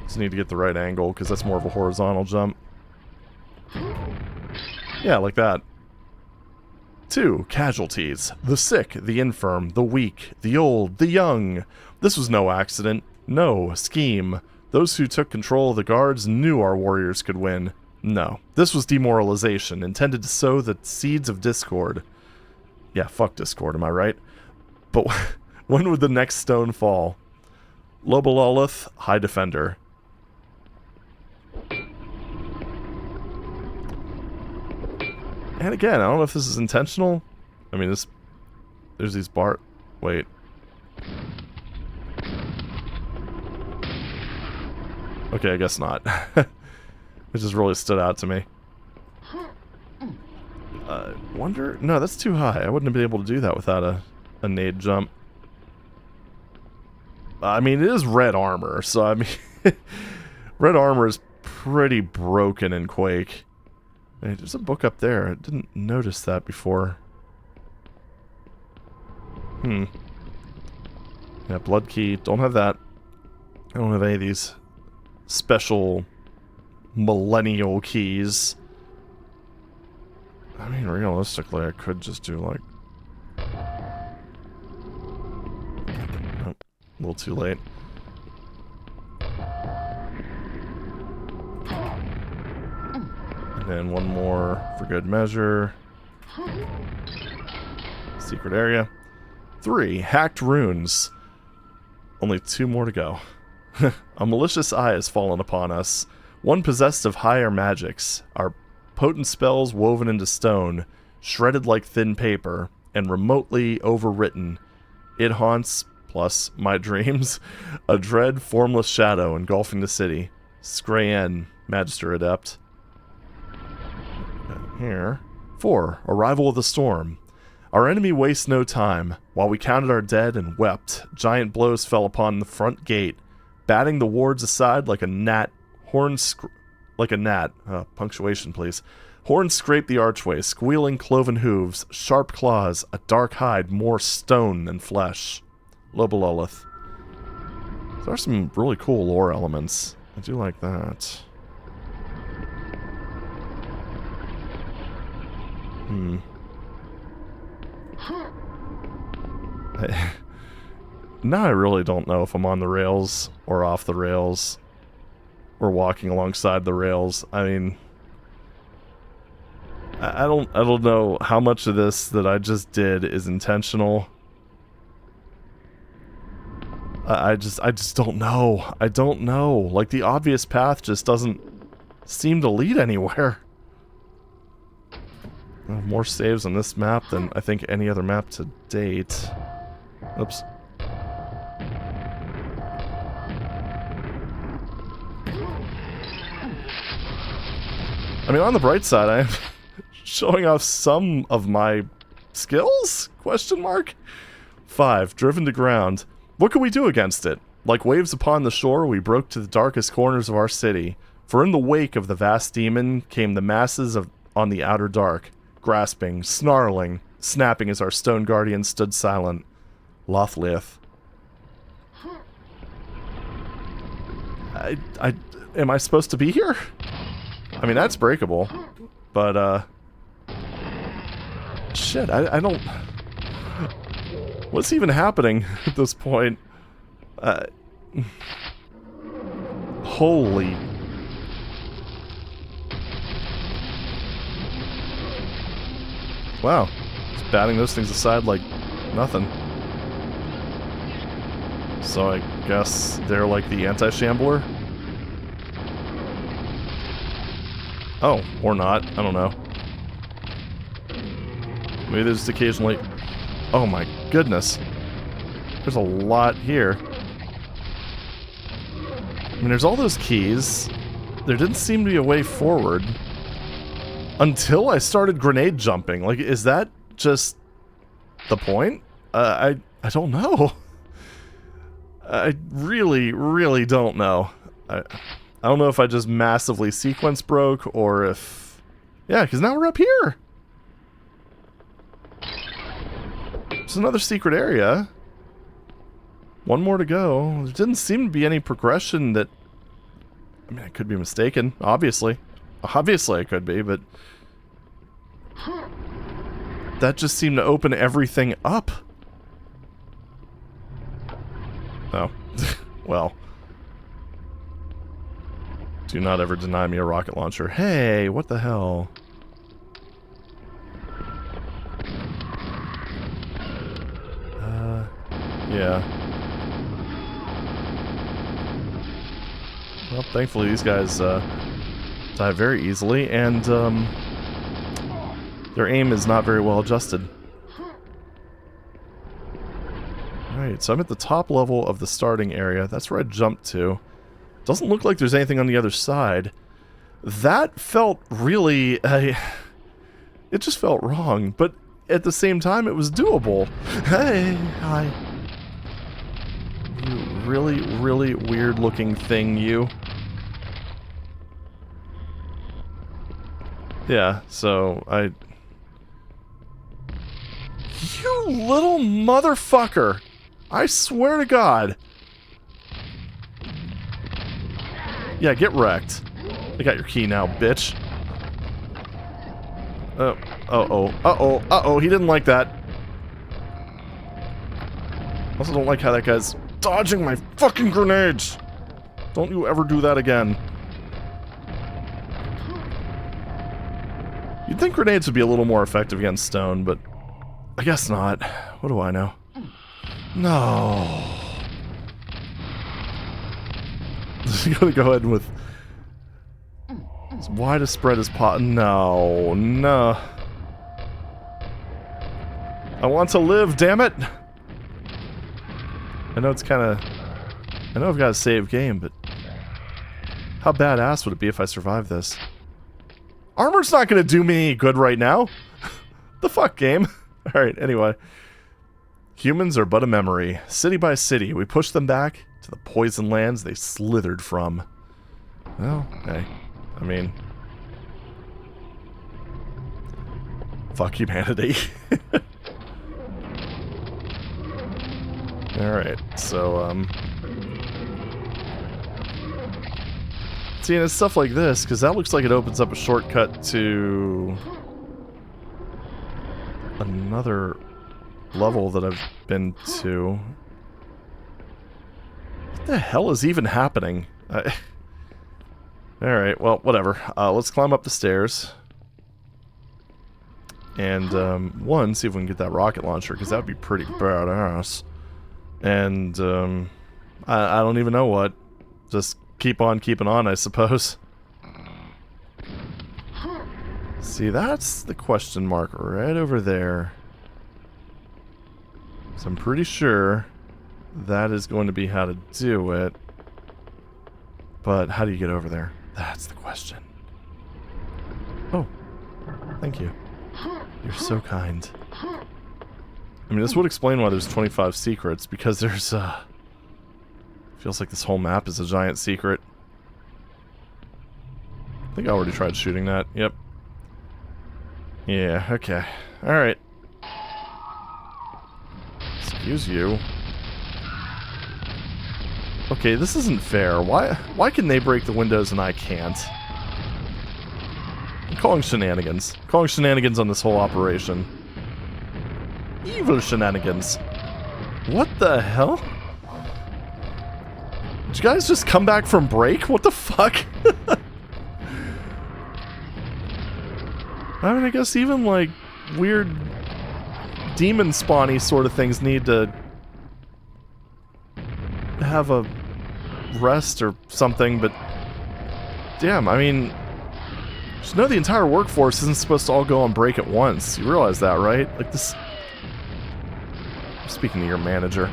Just need to get the right angle, because that's more of a horizontal jump. Yeah, like that. 2 casualties. The sick, the infirm, the weak, the old, the young. This was no accident. No scheme. Those who took control of the guards knew our warriors could win. No. This was demoralization, intended to sow the seeds of discord. Yeah, fuck discord, am I right? But when would the next stone fall? Lobololith, High Defender. And again, I don't know if this is intentional. I mean, there's these wait. Okay, I guess not. It just really stood out to me. Wonder... No, that's too high. I wouldn't have been able to do that without a nade jump. I mean, it is red armor, so I mean... red armor is pretty broken in Quake. Hey, there's a book up there. I didn't notice that before. Yeah, blood key. Don't have that. I don't have any of these special millennial keys. I mean, realistically, I could just do like... Oh, a little too late. And then one more for good measure. Secret area. 3 hacked runes. Only 2 more to go. A malicious eye has fallen upon us. One possessed of higher magics. Our potent spells woven into stone, shredded like thin paper, and remotely overwritten. It haunts, plus my dreams, a dread, formless shadow engulfing the city. Scrayen, Magister Adept. Here. 4. Arrival of the Storm. Our enemy wastes no time. While we counted our dead and wept, giant blows fell upon the front gate, batting the wards aside like a gnat. Punctuation, please. Horns scraped the archway, squealing cloven hooves, sharp claws, a dark hide, more stone than flesh. Lobololith. There are some really cool lore elements. I do like that. Now I really don't know if I'm on the rails or off the rails or walking alongside the rails. I mean, I don't know how much of this that I just did is intentional. I just don't know. I don't know. Like, the obvious path just doesn't seem to lead anywhere. I have more saves on this map than I think any other map to date. Oops. I mean, on the bright side, I am showing off some of my skills? Question mark? 5. Driven to ground. What can we do against it? Like waves upon the shore, we broke to the darkest corners of our city. For in the wake of the vast demon came the masses on the outer dark, grasping, snarling, snapping as our stone guardian stood silent. Lothleith. Am I supposed to be here? I mean, that's breakable, but, shit, I don't... What's even happening at this point? Holy... Wow. Just batting those things aside like nothing. So I guess they're like the anti-shambler? Oh, or not. I don't know. Maybe there's occasionally... Oh my goodness. There's a lot here. I mean, there's all those keys. There didn't seem to be a way forward. Until I started grenade jumping. Like, is that just the point? I don't know. I really, really don't know. I don't know if I just massively sequence broke or if... Yeah, because now we're up here. It's another secret area. One more to go. There didn't seem to be any progression that... I mean, I could be mistaken, obviously. Obviously I could be, but... That just seemed to open everything up. Oh. Well. Do not ever deny me a rocket launcher. Hey, what the hell? Yeah. Well, thankfully these guys die very easily, and their aim is not very well adjusted. Alright, so I'm at the top level of the starting area. That's where I jumped to. Doesn't look like there's anything on the other side. That felt really... it just felt wrong, but at the same time it was doable. Hey, hi. You really, really weird looking thing, you. Yeah, so I... You little motherfucker! I swear to God. Yeah, get wrecked. I got your key now, bitch. Uh-oh, he didn't like that. Also don't like how that guy's dodging my fucking grenades. Don't you ever do that again. You'd think grenades would be a little more effective against stone, but I guess not. What do I know? No. I'm gonna go ahead with as wide a spread as possible. No, no. I want to live, damn it! I know it's kind of... I know I've got a save game, but... How badass would it be if I survived this? Armor's not gonna do me any good right now! The fuck, game? Alright, anyway. Humans are but a memory. City by city, we push them back to the poison lands they slithered from. Well, hey. I mean... Fuck humanity. Alright, so, see, and it's stuff like this, because that looks like it opens up a shortcut to... another level that I've been to. What the hell is even happening? Alright, well, whatever. Let's climb up the stairs. And, one, see if we can get that rocket launcher, because that would be pretty badass. And, I don't even know what. Just keep on keeping on, I suppose. See, that's the question mark right over there. So I'm pretty sure that is going to be how to do it. But how do you get over there? That's the question. Oh, thank you. You're so kind. I mean, this would explain why there's 25 secrets, because there's, feels like this whole map is a giant secret. I think I already tried shooting that. Yep. Yeah, okay. Alright. Excuse you. Okay, this isn't fair. Why can they break the windows and I can't? I'm calling shenanigans. I'm calling shenanigans on this whole operation. Evil shenanigans. What the hell? Did you guys just come back from break? What the fuck? I mean, I guess even, like, weird demon spawny sort of things need to have a rest or something, but damn, I mean, just know the entire workforce isn't supposed to all go on break at once. You realize that, right? Like this... I'm speaking to your manager.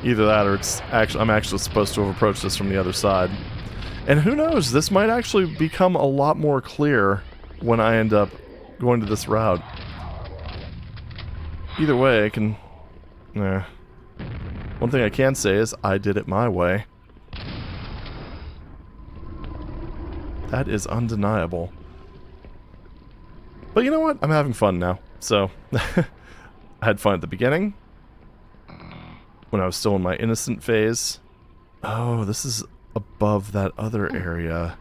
Either that or it's actually, I'm actually supposed to have approached this from the other side. And who knows, this might actually become a lot more clear when I end up going to this route. Either way, I can... One thing I can say is, I did it my way. That is undeniable. But you know what? I'm having fun now. So, I had fun at the beginning. When I was still in my innocent phase. Oh, this is above that other area.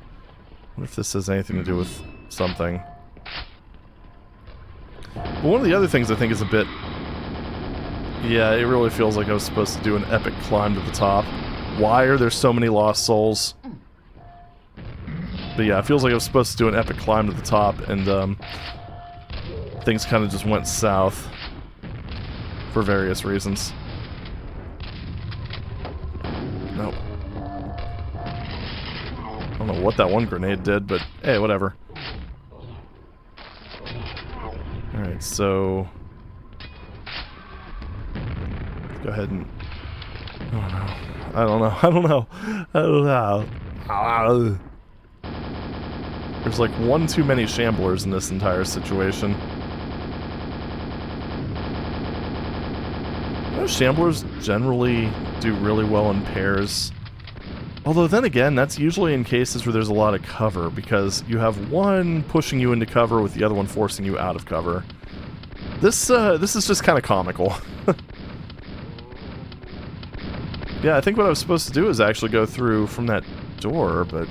What if this has anything to do with something? But one of the other things I think is a bit... Yeah, it really feels like I was supposed to do an epic climb to the top. Why are there so many lost souls? But yeah, it feels like I was supposed to do an epic climb to the top, and things kind of just went south. For various reasons. No. I don't know what that one grenade did, but hey, whatever. Alright, so... Go ahead and... I don't know. There's like one too many shamblers in this entire situation. You know, shamblers generally do really well in pairs. Although then again, that's usually in cases where there's a lot of cover, because you have one pushing you into cover with the other one forcing you out of cover. This is just kind of comical. Yeah, I think what I was supposed to do is actually go through from that door, but...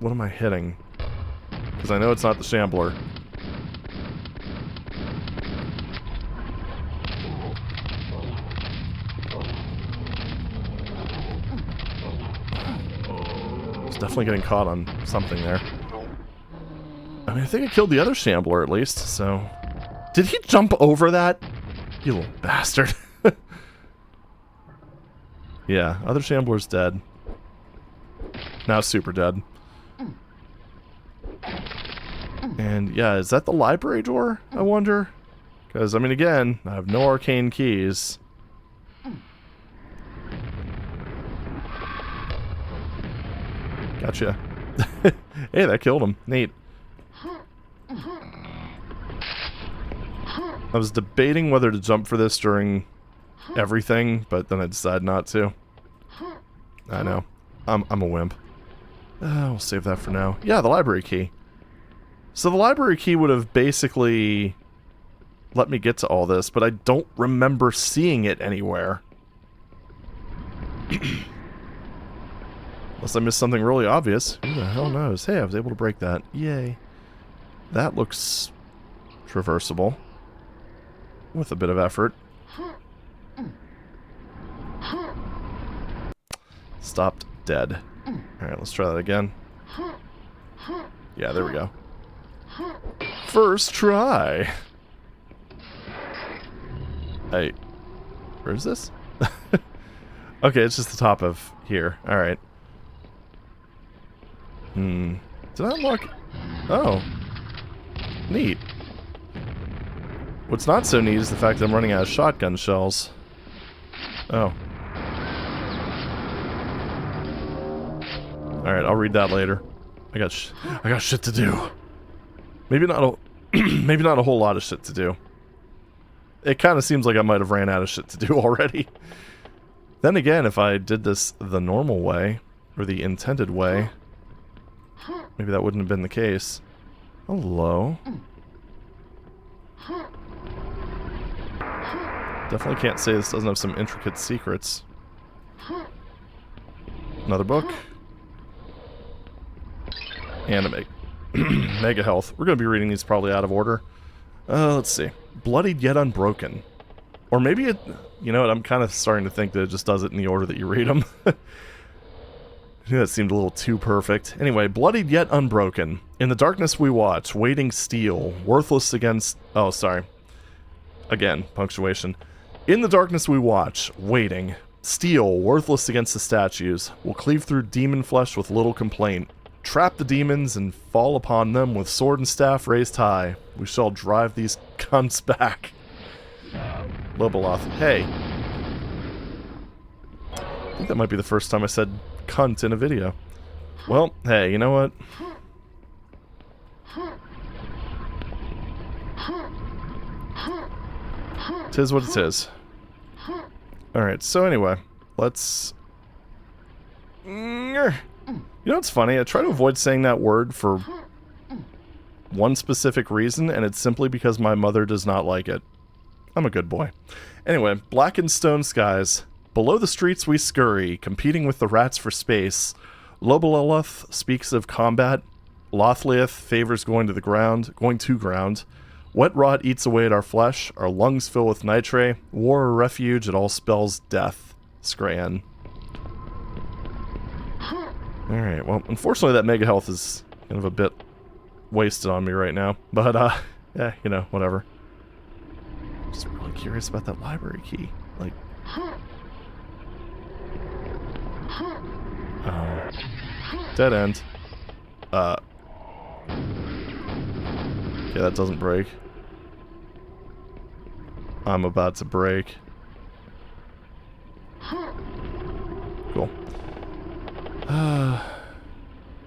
What am I hitting? Because I know it's not the shambler. It's definitely getting caught on something there. I mean, I think I killed the other shambler at least, so... Did he jump over that? You little bastard. Yeah, other shambler's dead. Now super dead. And yeah, is that the library door, I wonder? Because, I mean, again, I have no arcane keys. Gotcha. Hey, that killed him. Neat. I was debating whether to jump for this during everything, but then I decided not to. I know. I'm a wimp. We'll save that for now. Yeah, the library key. So the library key would have basically let me get to all this, but I don't remember seeing it anywhere. Unless I missed something really obvious. Who the hell knows? Hey, I was able to break that. Yay. That looks traversable. With a bit of effort. Stopped dead. Alright, let's try that again. Yeah, there we go. First try! Hey, where is this? Okay, it's just the top of here. Alright. Did I unlock... Oh. Neat. What's not so neat is the fact that I'm running out of shotgun shells. Oh. Alright, I'll read that later. I got shit to do. Maybe not a whole lot of shit to do. It kind of seems like I might have ran out of shit to do already. Then again, if I did this the normal way, or the intended way, maybe that wouldn't have been the case. Hello. Definitely can't say this doesn't have some intricate secrets. Another book. And a Mega Health. We're going to be reading these probably out of order. Let's see. Bloodied yet unbroken. Or maybe it... You know what, I'm kind of starting to think that it just does it in the order that you read them. That seemed a little too perfect. Anyway, bloodied yet unbroken. In the darkness we watch, waiting steel, worthless against... Oh, sorry. Again, punctuation. In the darkness we watch, waiting. Steel, worthless against the statues. Will cleave through demon flesh with little complaint. Trap the demons and fall upon them with sword and staff raised high. We shall drive these cunts back. Loboloth. Hey. I think that might be the first time I said cunt in a video. Well, hey, you know what? Tis what it is. Alright, so anyway, let's... You know what's funny? I try to avoid saying that word for one specific reason, and it's simply because my mother does not like it. I'm a good boy. Anyway, blackened stone skies. Below the streets we scurry, competing with the rats for space. Loboloth speaks of combat. Lothliath favors going to ground. Wet rot eats away at our flesh. Our lungs fill with nitre. War or refuge, it all spells death. Scran. Alright, well, unfortunately that Mega Health is kind of a bit wasted on me right now. But, yeah, you know, whatever. Just really curious about that library key. Like... dead end. Okay, that doesn't break. I'm about to break. Cool.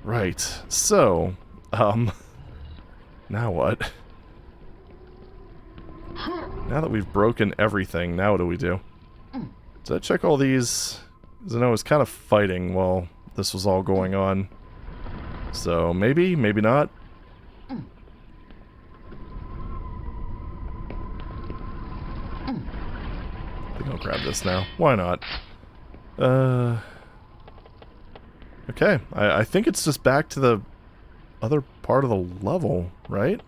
Right. So, now what? Now that we've broken everything, now what do we do? Did I check all these? Because I know I was kind of fighting while this was all going on. So, maybe, maybe not. I think I'll grab this now. Why not? Okay, I think it's just back to the other part of the level, right?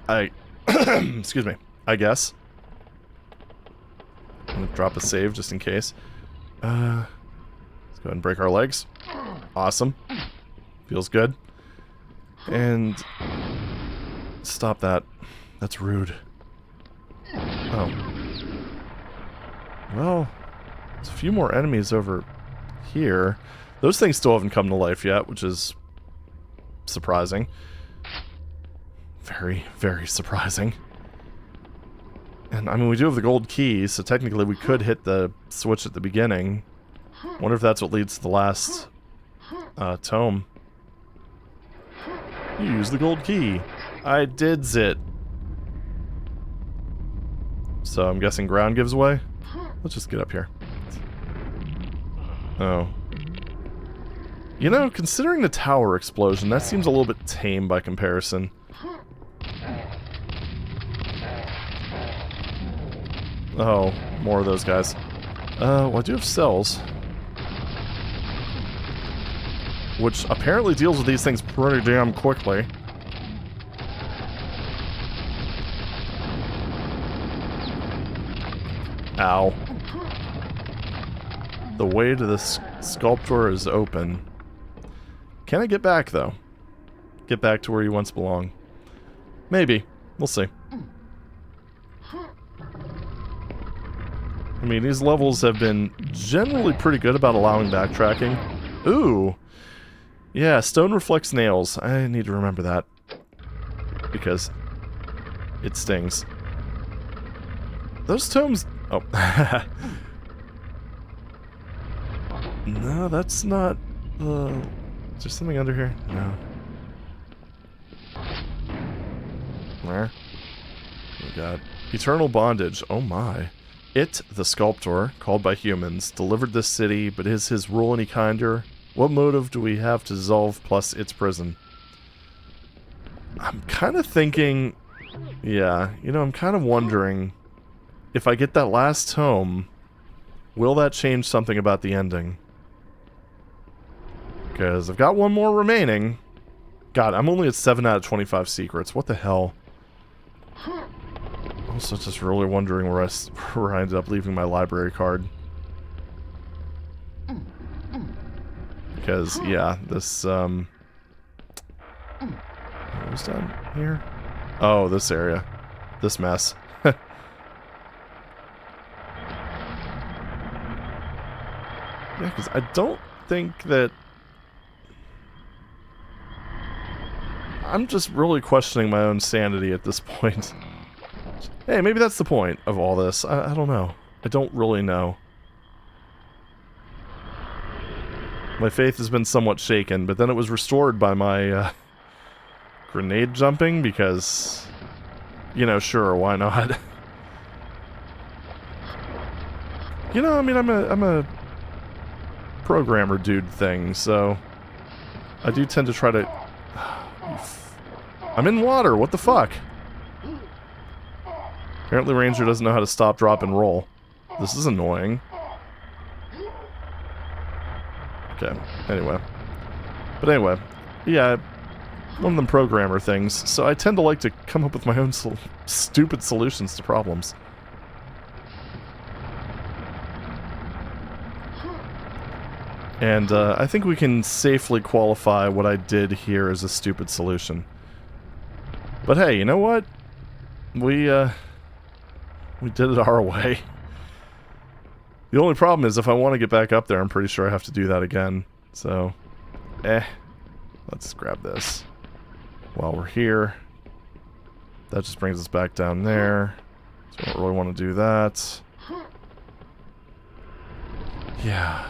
I excuse me, I guess. I'm gonna drop a save just in case. Let's go ahead and break our legs. Awesome. Feels good. And stop that. That's rude. Oh. Well, there's a few more enemies over here. Those things still haven't come to life yet, which is surprising. Very, very surprising. And, I mean, we do have the gold key, so technically we could hit the switch at the beginning. Wonder if that's what leads to the last tome. Use the gold key. I did it. So I'm guessing ground gives way? Let's just get up here. Oh. You know, considering the tower explosion, that seems a little bit tame by comparison. Oh, more of those guys. Well, I do have cells. Which apparently deals with these things pretty damn quickly. Ow. The way to the sculptor is open. Can I get back, though? Get back to where you once belonged? Maybe. We'll see. I mean, these levels have been generally pretty good about allowing backtracking. Ooh! Yeah, stone reflects nails. I need to remember that. Because it stings. Those tomes... Oh. No, that's not... Is there something under here? No. Where? Oh god. Eternal bondage. Oh my. It, the sculptor, called by humans, delivered this city, but is his rule any kinder? What motive do we have to dissolve plus its prison? I'm kind of thinking... Yeah, you know, I'm kind of wondering... If I get that last tome, will that change something about the ending? Because I've got one more remaining. God, I'm only at 7 out of 25 secrets. What the hell? Also just really wondering where I ended up leaving my library card. Because, yeah, this, what was down here? Oh, this area. This mess. Yeah, because I don't think that... I'm just really questioning my own sanity at this point. Hey, maybe that's the point of all this. I don't know. I don't really know. My faith has been somewhat shaken, but then it was restored by my grenade jumping because, you know, sure, why not? You know, I mean, I'm a programmer dude thing, so I do tend to try to... I'm in water, what the fuck? Apparently Ranger doesn't know how to stop, drop, and roll. This is annoying. Okay, anyway. But anyway, yeah, one of them programmer things, so I tend to like to come up with my own stupid solutions to problems. And I think we can safely qualify what I did here as a stupid solution. But hey, you know what? We did it our way. The only problem is if I want to get back up there, I'm pretty sure I have to do that again. So, let's grab this while we're here. That just brings us back down there. So I don't really want to do that. Yeah,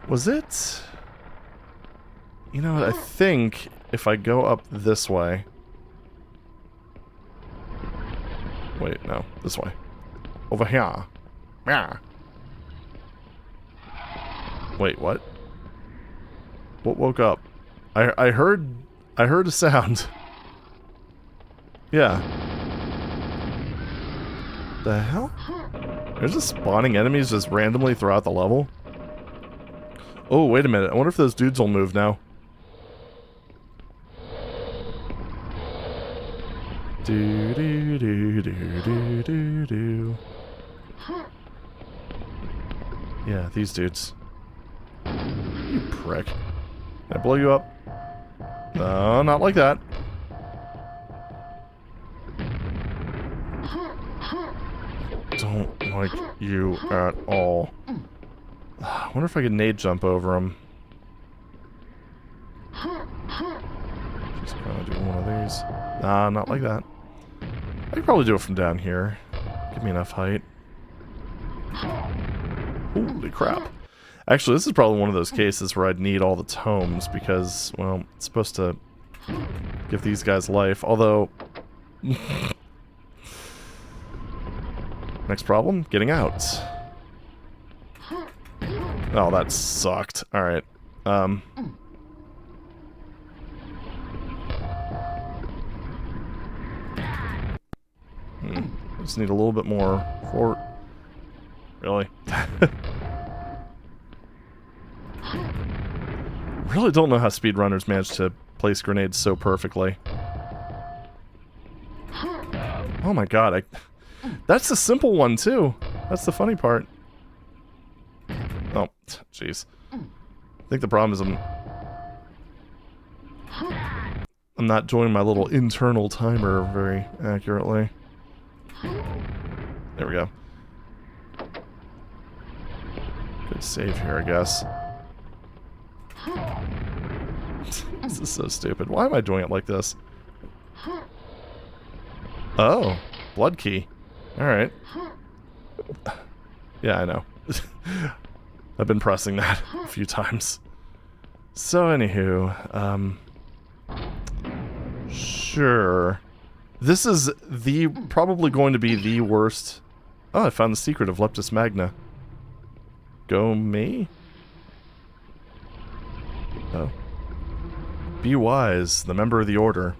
was it? You know what, I think if I go up this way... Wait, no, this way. Over here. Yeah. Wait, what? What woke up? I heard a sound. Yeah. The hell? There's just spawning enemies just randomly throughout the level? Oh, wait a minute. I wonder if those dudes will move now. Do do do do do do do. Yeah, these dudes. You prick. Can I blow you up? No, not like that. Don't like you at all. I wonder if I can nade jump over them. Just gonna do one of these. Nah, not like that. I could probably do it from down here. Give me enough height. Holy crap. Actually, this is probably one of those cases where I'd need all the tomes because, well, it's supposed to give these guys life. Although... Next problem, getting out. Oh, that sucked. Alright. I just need a little bit more for... Really? Really don't know how speedrunners manage to place grenades so perfectly. Oh my god, that's the simple one too. That's the funny part. Oh, jeez. I think the problem is I'm not doing my little internal timer very accurately. There we go. Good save here, I guess. This is so stupid. Why am I doing it like this? Oh, blood key. Alright. Yeah, I know. I've been pressing that a few times. So, anywho, sure. This is probably going to be the worst... Oh, I found the secret of Leptis Magna. Go me? Oh. Be wise, the member of the Order.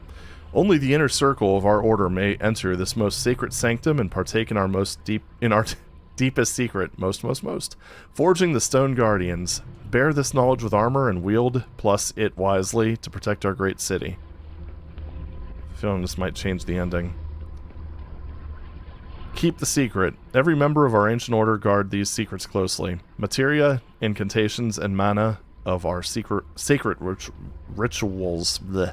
Only the inner circle of our Order may enter this most sacred sanctum and partake in our deepest secret, most. Forging the Stone Guardians. bear this knowledge with armor and wield plus it wisely to protect our great city. I feel this might change the ending. Keep the secret. Every member of our ancient order guard these secrets closely. Materia, incantations, and mana of our sacred rituals. Blech.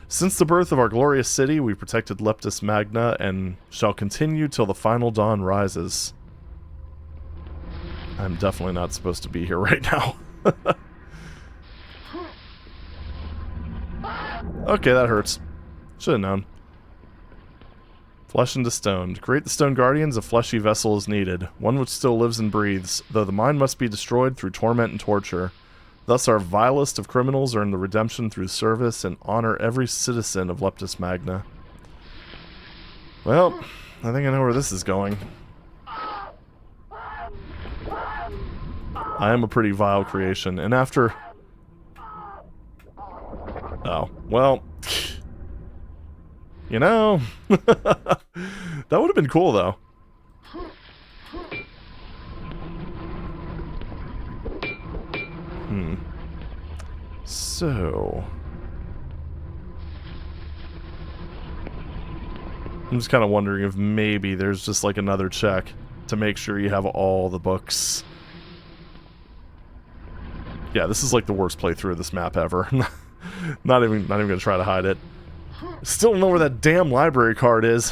Since the birth of our glorious city, we protected Leptis Magna and shall continue till the final dawn rises. I'm definitely not supposed to be here right now. Okay, that hurts. Should have known. Flesh into stone. To create the stone guardians, a fleshy vessel is needed, one which still lives and breathes, though the mind must be destroyed through torment and torture. Thus our vilest of criminals earn the redemption through service and honor every citizen of Leptis Magna. Well, I think I know where this is going. I am a pretty vile creation, and after... Oh, well... You know... that would have been cool, though. So... I'm just kind of wondering if maybe there's just like another check to make sure you have all the books. Yeah, this is like the worst playthrough of this map ever. not even gonna try to hide it. Still don't know where that damn library card is.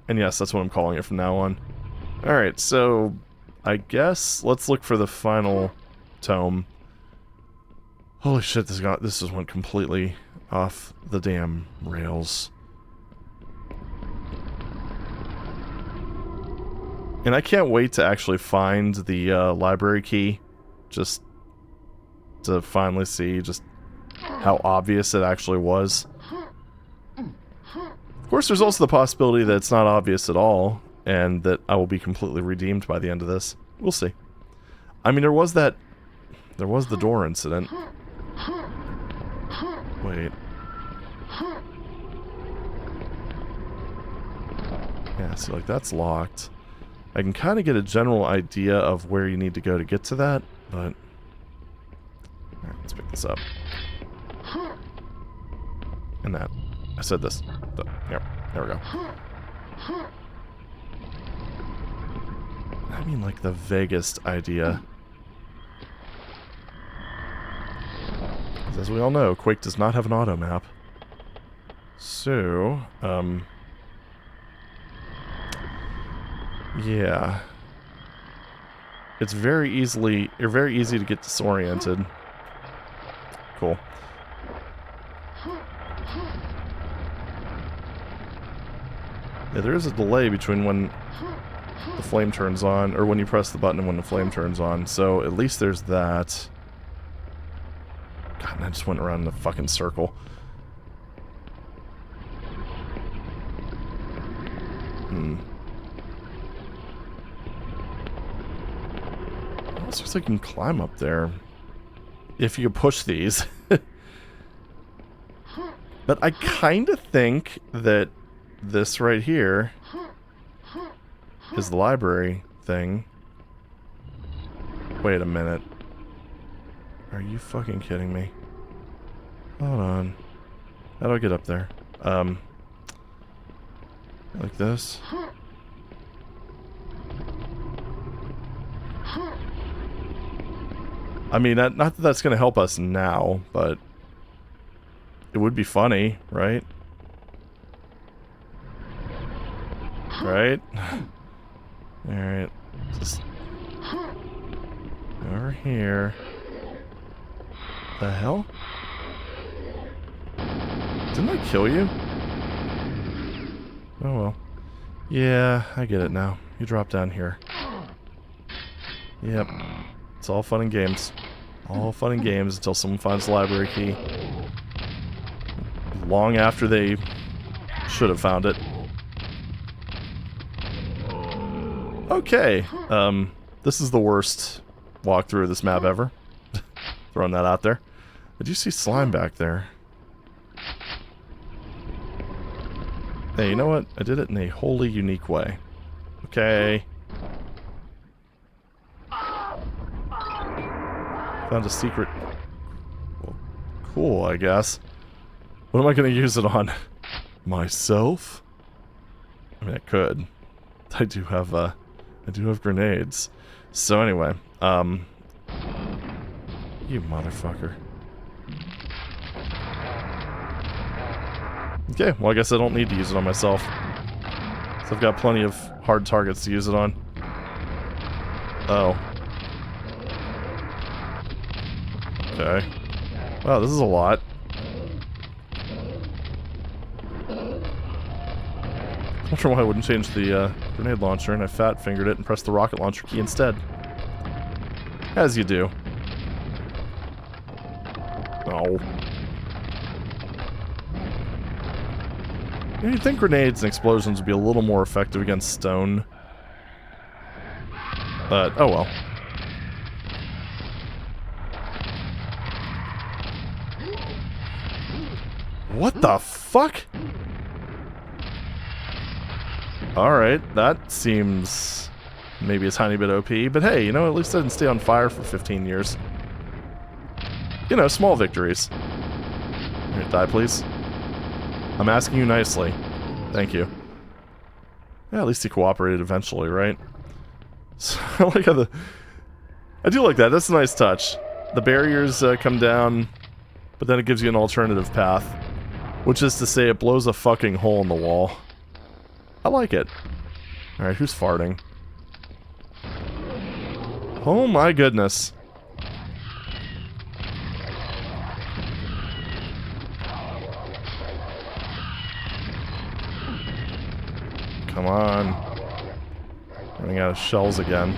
And yes, that's what I'm calling it from now on. Alright, so I guess let's look for the final tome. Holy shit, this just went completely off the damn rails. And I can't wait to actually find the library key, just to finally see just how obvious it actually was. Of course, there's also the possibility that it's not obvious at all, and that I will be completely redeemed by the end of this. We'll see. I mean, there was the door incident. Wait. Yeah, see, like, that's locked. I can kind of get a general idea of where you need to go to get to that, but... Alright, let's pick this up. And that. I said this. Here, there we go. I mean, like, the vaguest idea. As we all know, Quake does not have an auto map. So, yeah. It's very easy to get disoriented. Cool. Yeah, there is a delay between when the flame turns on, or when you press the button and when the flame turns on, so at least there's that. God, and I just went around in a fucking circle. It looks like you can climb up there. If you push these. But I kind of think that this right here is the library thing. Wait a minute. Are you fucking kidding me? Hold on. How do I get up there? Like this? I mean, not that that's going to help us now, but it would be funny, right? Right? Alright. Just over here. The hell? Didn't I kill you? Oh well. Yeah, I get it now. You drop down here. Yep. It's all fun and games. All fun and games until someone finds the library key. Long after they should have found it. Okay. This is the worst walkthrough of this map ever. Throwing that out there. Did you see slime back there? Hey, you know what? I did it in a wholly unique way. Okay. Found a secret. Well, cool, I guess. What am I going to use it on? Myself? I mean, I could. I do have grenades. So anyway, you motherfucker. Okay, well I guess I don't need to use it on myself. So I've got plenty of hard targets to use it on. Oh. Okay. Wow, this is a lot. I'm not sure why I wouldn't change the grenade launcher, and I fat-fingered it and pressed the rocket launcher key instead. As you do. Oh. You'd think grenades and explosions would be a little more effective against stone. But, oh well. What the fuck? Alright, that seems maybe a tiny bit OP, but hey, you know, at least I didn't stay on fire for 15 years. You know, small victories. Alright, die please. I'm asking you nicely. Thank you. Yeah, at least he cooperated eventually, right? So, I like how I do like that, that's a nice touch. The barriers come down, but then it gives you an alternative path. Which is to say, it blows a fucking hole in the wall. I like it. Alright, who's farting? Oh my goodness. Come on. Running out of shells again.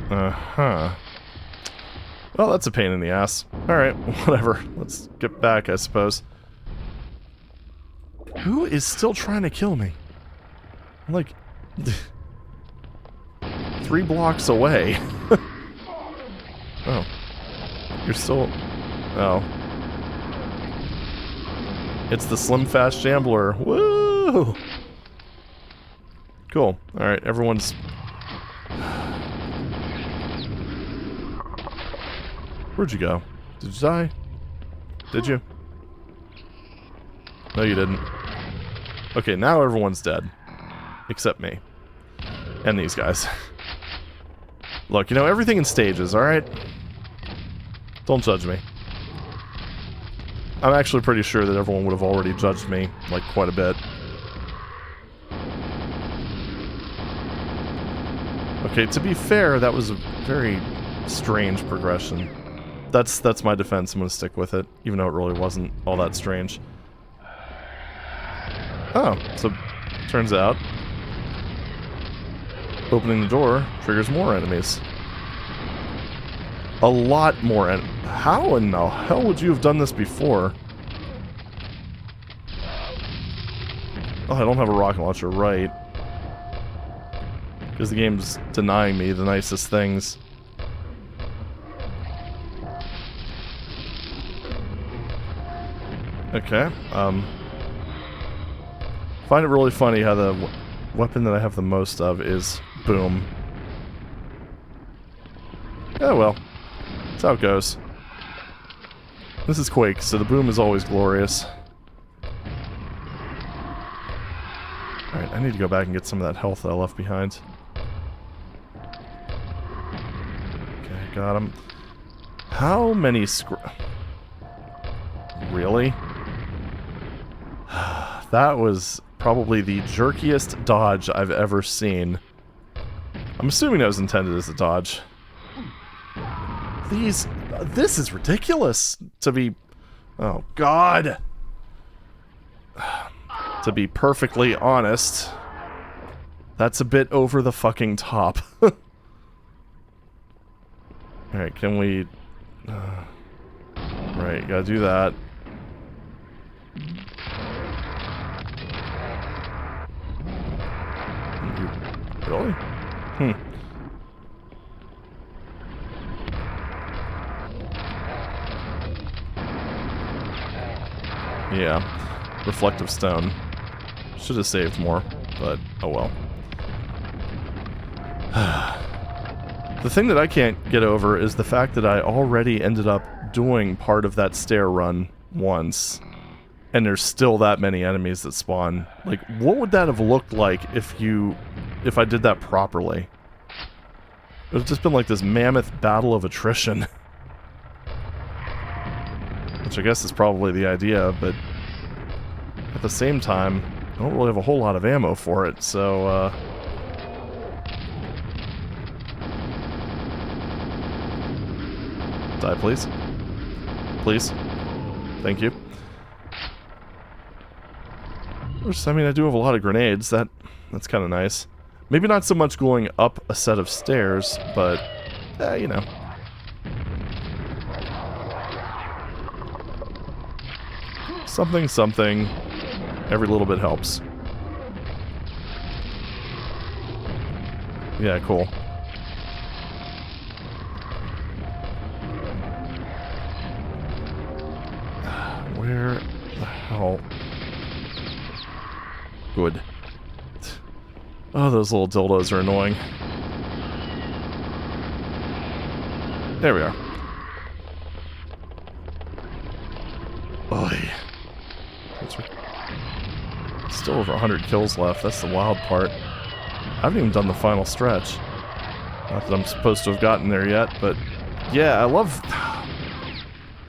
Uh-huh. Well, that's a pain in the ass. Alright, whatever. Let's get back, I suppose. Who is still trying to kill me? I'm like 3 blocks away. Oh. You're still... Oh. It's the Slim Fast Shambler. Woo! Cool. Alright, everyone's... Where'd you go? Did you die? Did you? No, you didn't. Okay, now everyone's dead. Except me. And these guys. Look, you know, everything in stages, alright? Don't judge me. I'm actually pretty sure that everyone would have already judged me, like, quite a bit. Okay, to be fair, that was a very strange progression. That's my defense, I'm gonna stick with it, even though it really wasn't all that strange. Oh, so, turns out, opening the door triggers more enemies. A lot more How in the hell would you have done this before? Oh, I don't have a rocket launcher, right. Because the game's denying me the nicest things. Okay, find it really funny how the weapon that I have the most of is boom. Oh well, that's how it goes. This is Quake, so the boom is always glorious. Alright, I need to go back and get some of that health that I left behind. Okay, got him. How many Really? That was probably the jerkiest dodge I've ever seen. I'm assuming that was intended as a dodge. This is ridiculous to be... Oh, God! To be perfectly honest, that's a bit over the fucking top. Alright, can we... Right, gotta do that. Really? Yeah. Reflective stone. Should have saved more, but oh well. The thing that I can't get over is the fact that I already ended up doing part of that stair run once, and there's still that many enemies that spawn. Like, what would that have looked like if I did that properly? It would have just been like this mammoth battle of attrition. Which I guess is probably the idea, but at the same time, I don't really have a whole lot of ammo for it, so, die, please. Please. Thank you. I mean, I do have a lot of grenades. That's kind of nice. Maybe not so much going up a set of stairs, but, you know. Something, something. Every little bit helps. Yeah, cool. Where the hell? Good. Oh, those little dildos are annoying. There we are. Oy. Still over 100 kills left. That's the wild part. I haven't even done the final stretch. Not that I'm supposed to have gotten there yet, but yeah, I love...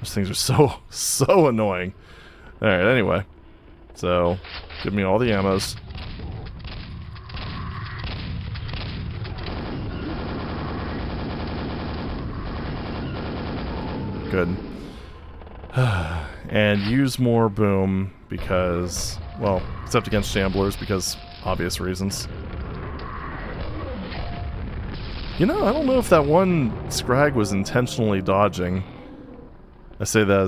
Those things are so annoying. Alright, anyway. So, give me all the ammos. Good. And use more boom because, well, except against shamblers because obvious reasons. You know, I don't know if that one scrag was intentionally dodging. I say that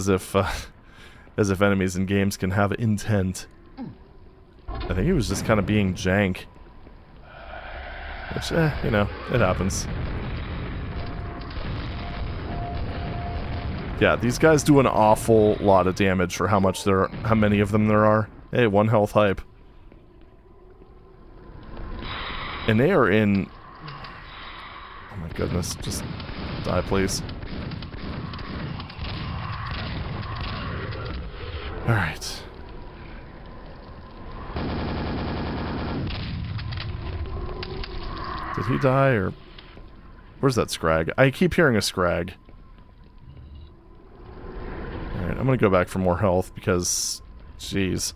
as if enemies in games can have intent. I think he was just kind of being jank. Which, you know, it happens. Yeah, these guys do an awful lot of damage for how many of them there are. Hey, 1 health hype. And they are in... Oh my goodness, just die, please. Alright. Did he die, or... Where's that scrag? I keep hearing a scrag. Alright, I'm gonna go back for more health, because... Jeez.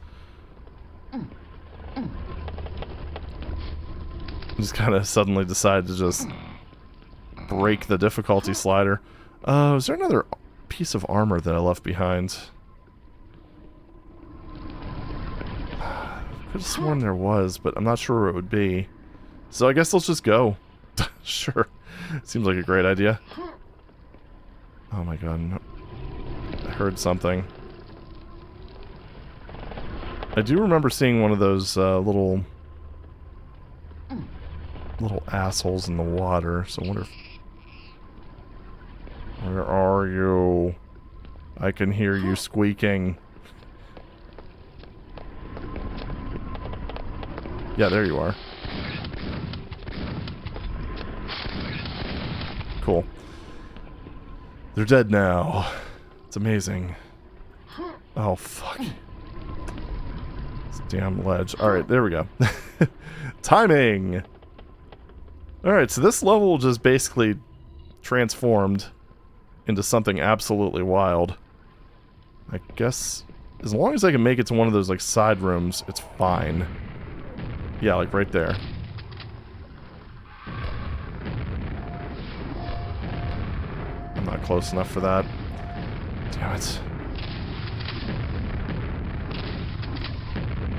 Just kind of suddenly decided to just... break the difficulty slider. Is there another piece of armor that I left behind? Could have sworn there was, but I'm not sure where it would be. So I guess let's just go. Sure. Seems like a great idea. Oh my god. No. I heard something. I do remember seeing one of those little assholes in the water, so I wonder if... Where are you? I can hear you squeaking. Yeah, there you are. Cool. They're dead now. It's amazing. Oh, fuck. This damn ledge. Alright, there we go. Timing! Alright, so this level just basically transformed into something absolutely wild. I guess, as long as I can make it to one of those, like, side rooms, it's fine. Yeah, like right there. I'm not close enough for that. Damn it.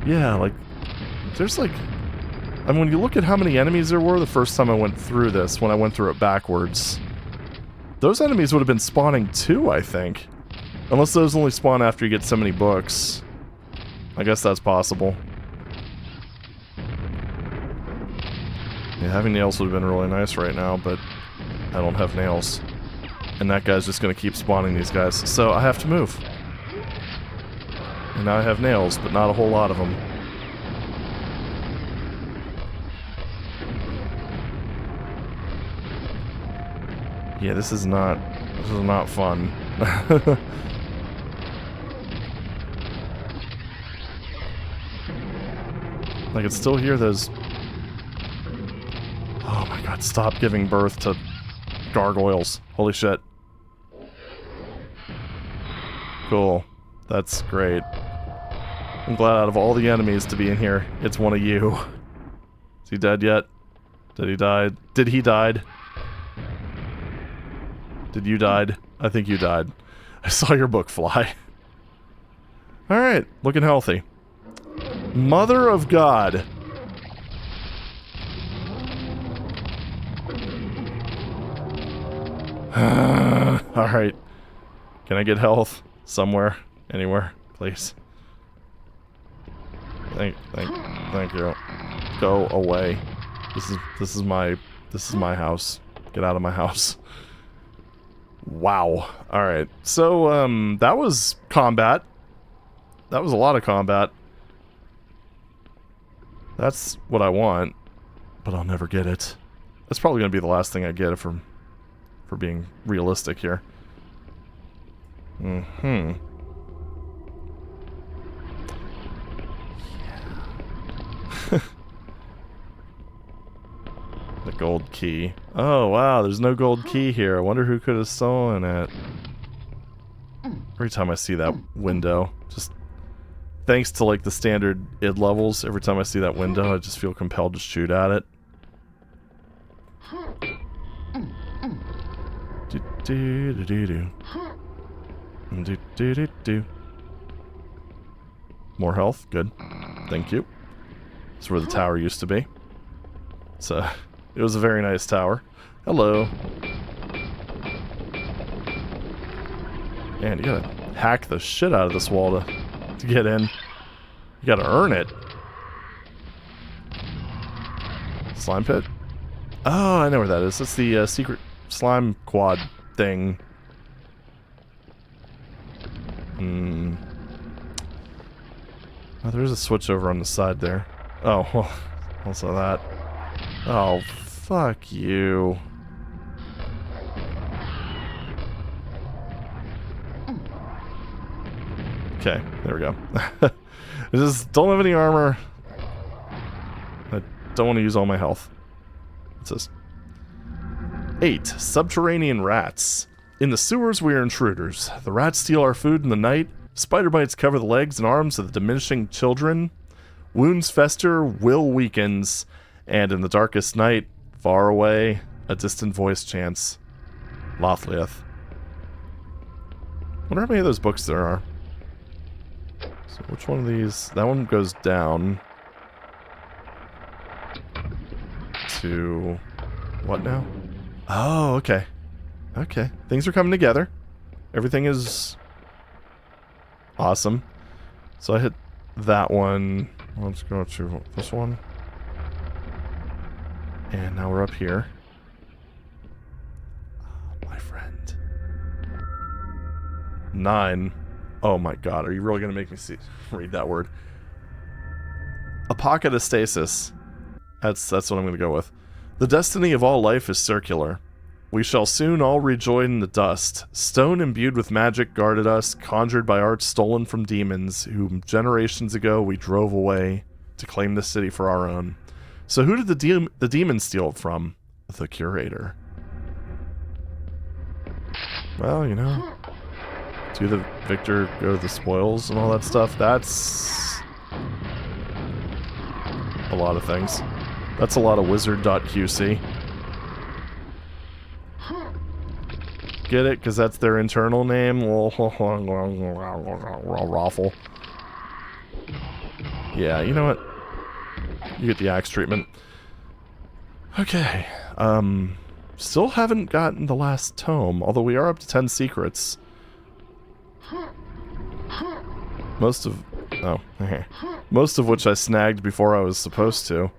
Yeah, like, there's like... I mean, when you look at how many enemies there were the first time I went through this, when I went through it backwards, those enemies would have been spawning too, I think. Unless those only spawn after you get so many books. I guess that's possible. Yeah, having nails would have been really nice right now, but I don't have nails. And that guy's just gonna keep spawning these guys, so I have to move. And now I have nails, but not a whole lot of them. Yeah, this is not fun. I can still hear those... Oh my god, stop giving birth to gargoyles. Holy shit. Cool. That's great. I'm glad out of all the enemies to be in here, it's one of you. Is he dead yet? Did he die? Did he died? Did you died? I think you died. I saw your book fly. Alright, looking healthy. Mother of God. Alright. Can I get health? Somewhere? Anywhere? Please. Thank you. Go away. This is my house. Get out of my house. Wow. Alright. So, that was combat. That was a lot of combat. That's what I want, but I'll never get it. That's probably going to be the last thing I get for being realistic here. Mm-hmm. Yeah. The gold key. Oh, wow, there's no gold key here. I wonder who could have stolen it. Every time I see that window, just thanks to like the standard id levels, every time I see that window, I just feel compelled to shoot at it. More health, good. Thank you. That's where the tower used to be. So, it was a very nice tower. Hello. Man, you gotta hack the shit out of this wall to get in. You gotta earn it. Slime pit? Oh, I know where that is. It's the secret slime quad thing. Hmm. Oh, there's a switch over on the side there. Oh, well, also that. Oh, fuck you. Okay, there we go. I just don't have any armor. I don't want to use all my health. What's this? 8. Subterranean rats. In the sewers we are intruders. The rats steal our food in the night. Spider bites cover the legs and arms of the diminishing children. Wounds fester, will weakens. And in the darkest night, far away, a distant voice chants. Lothlieth. Wonder how many of those books there are. So which one of these? That one goes down to what now? Oh, okay. Okay. Things are coming together. Everything is awesome. So I hit that one. Let's go to this one. And now we're up here. Oh, my friend. 9. Oh my god, are you really going to make me read that word? A pocket of stasis. That's what I'm going to go with. The destiny of all life is circular. We shall soon all rejoin the dust. Stone imbued with magic guarded us, conjured by arts stolen from demons, whom generations ago we drove away to claim the city for our own. So who did the demon steal it from? The curator. Well, you know, to the victor go the spoils and all that stuff. That's a lot of things. That's a lot of wizard.qc. Get it? Because that's their internal name? Raffle. Yeah, you know what? You get the axe treatment. Okay. Still haven't gotten the last tome, although we are up to 10 secrets. Most of which I snagged before I was supposed to.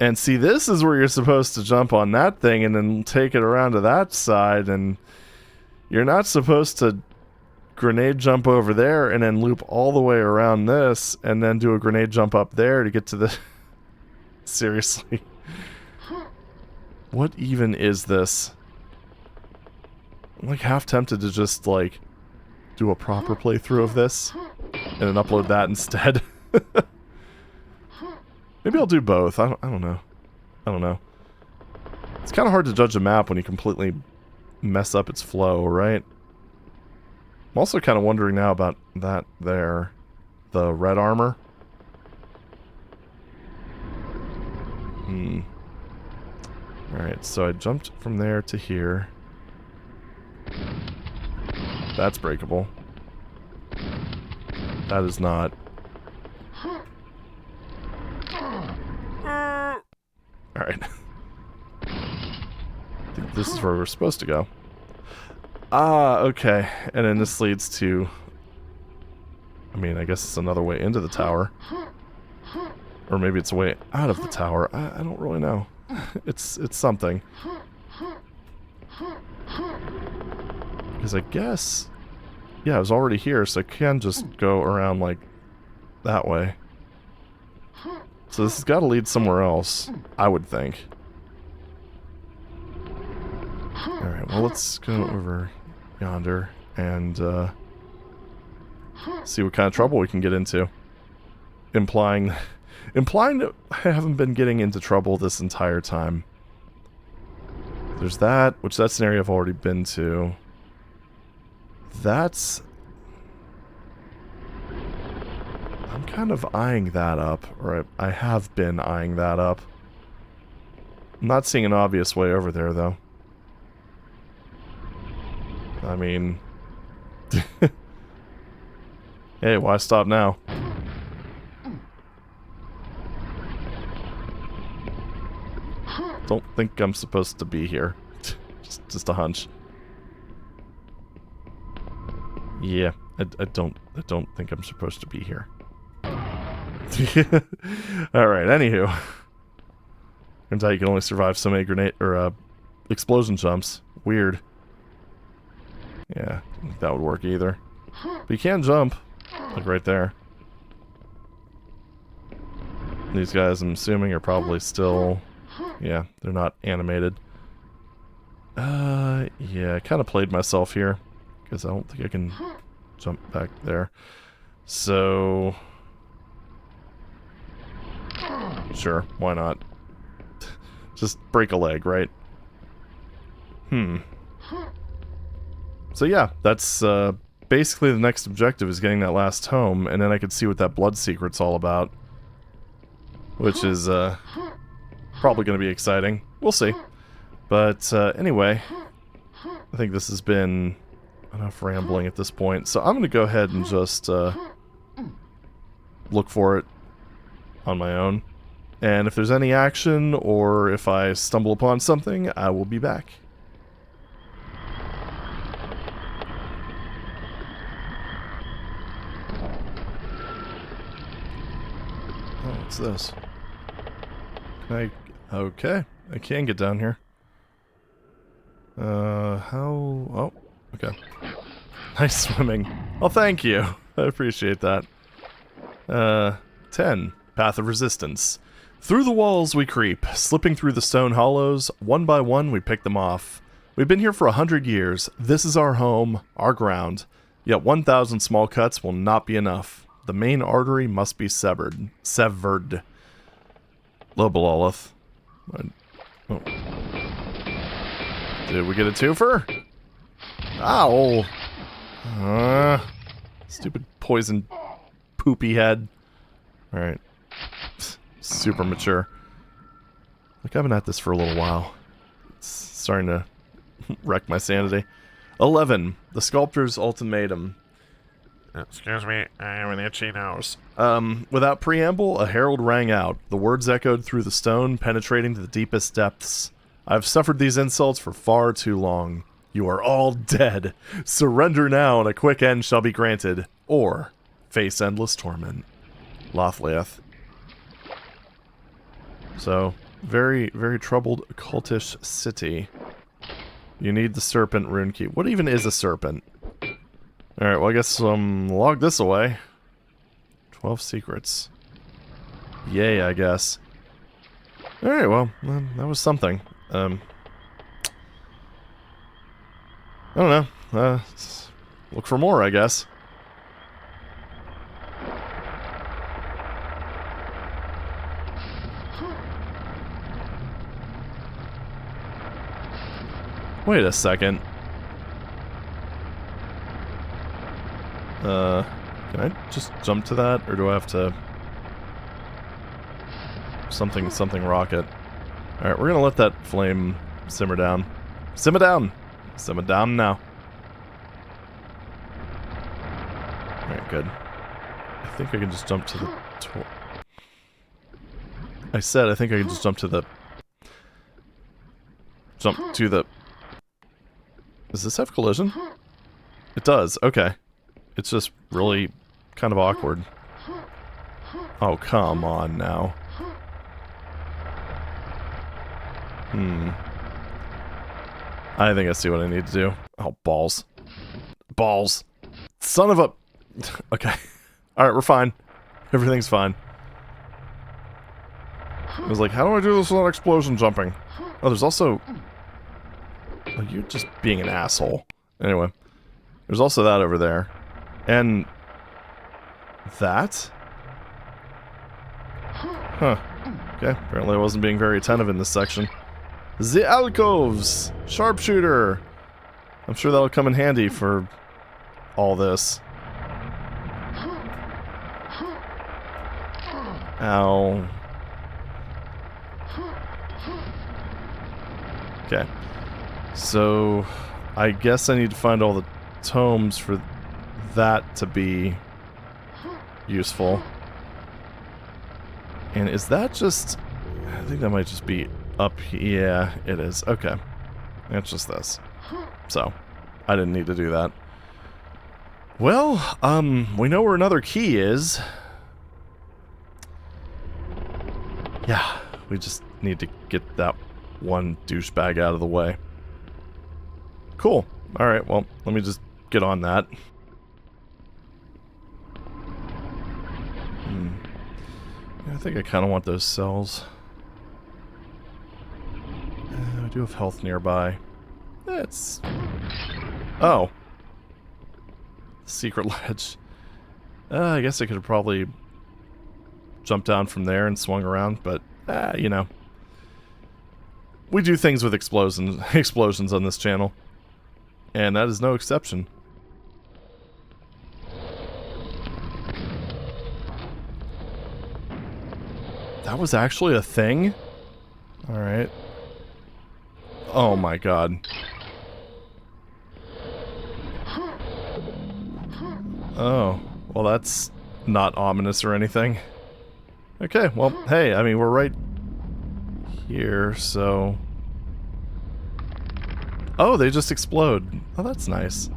And see, this is where you're supposed to jump on that thing and then take it around to that side, and you're not supposed to grenade jump over there and then loop all the way around this and then do a grenade jump up there to get to the... Seriously. What even is this? I'm like half tempted to just like do a proper playthrough of this and then upload that instead. Maybe I'll do both. I don't know. I don't know. It's kind of hard to judge a map when you completely mess up its flow, right? I'm also kind of wondering now about that there. The red armor. Alright, so I jumped from there to here. That's breakable. That is not. Alright. I think this is where we're supposed to go. Ah, okay. And then this leads to... I mean, I guess it's another way into the tower. Or maybe it's a way out of the tower. I don't really know. It's something. Because I guess... Yeah, I was already here, so I can just go around, like, that way. So this has got to lead somewhere else, I would think. Alright, well, let's go over yonder and see what kind of trouble we can get into. Implying that I haven't been getting into trouble this entire time. There's that, which that's an area I've already been to. That's... I'm kind of eyeing that up, or I have been eyeing that up. I'm not seeing an obvious way over there, though. I mean... Hey, why stop now? Don't think I'm supposed to be here. just a hunch. Yeah, I don't think I'm supposed to be here. Alright, anywho. Turns out you can only survive so many grenade or explosion jumps. Weird. Yeah, I don't think that would work either. But you can jump. Like right there. These guys, I'm assuming, are probably still... Yeah, they're not animated. Yeah, I kind of played myself here. Because I don't think I can jump back there. So... Sure, why not? Just break a leg, right? So yeah, that's basically the next objective is getting that last home, and then I could see what that blood secret's all about. Which is probably going to be exciting. We'll see. But anyway, I think this has been enough rambling at this point. So I'm going to go ahead and just look for it on my own. And if there's any action, or if I stumble upon something, I will be back. Oh, what's this? Okay, I can get down here. Oh, okay. Nice swimming. Oh, thank you. I appreciate that. 10. Path of Resistance. Through the walls we creep, slipping through the stone hollows. One by one we pick them off. We've been here for 100 years. This is our home, our ground. Yet 1,000 small cuts will not be enough. The main artery must be severed. Lobololith. Oh. Did we get a twofer? Ow! Stupid poison poopy head. Alright. Super mature. Look, I've been at this for a little while. It's starting to wreck my sanity. 11. The Sculptor's Ultimatum. Excuse me, I have an itchy nose. Without preamble, a herald rang out. The words echoed through the stone, penetrating to the deepest depths. I've suffered these insults for far too long. You are all dead. Surrender now, and a quick end shall be granted. Or face endless torment. Lothleath. So, very, very troubled cultish city. You need the serpent rune key. What even is a serpent? Alright, well I guess log this away. 12 secrets. Yay, I guess. Alright, well, that was something. I don't know. Look for more, I guess. Wait a second. Can I just jump to that, or do I have to... Something rocket. Alright, we're gonna let that flame simmer down. Simmer down! Simmer down now. Alright, good. I think I can just jump to the... I said I think I can just jump to the... Jump to the... Does this have collision? It does, okay. It's just really kind of awkward. Oh, come on now. I think I see what I need to do. Oh, balls. Balls. Son of a... Okay. Alright, we're fine. Everything's fine. I was like, how do I do this without explosion jumping? Oh, there's also... Oh, you're just being an asshole. Anyway. There's also that over there. And... That? Huh. Okay, apparently I wasn't being very attentive in this section. The alcoves! Sharpshooter! I'm sure that'll come in handy for all this. Ow. Okay. So, I guess I need to find all the tomes for that to be useful. And is that just... I think that might just be up here. Yeah, it is. Okay. It's just this. So, I didn't need to do that. Well, we know where another key is. Yeah, we just need to get that one douchebag out of the way. Cool. Alright, well, let me just get on that. I think I kind of want those cells. I do have health nearby. It's... Oh. Secret ledge. I guess I could have probably jumped down from there and swung around, but, you know. We do things with explosions on this channel. And that is no exception. That was actually a thing? Alright. Oh my god. Oh. Well, that's not ominous or anything. Okay, well, hey, I mean, we're right here, so... Oh, they just explode. Oh, that's nice.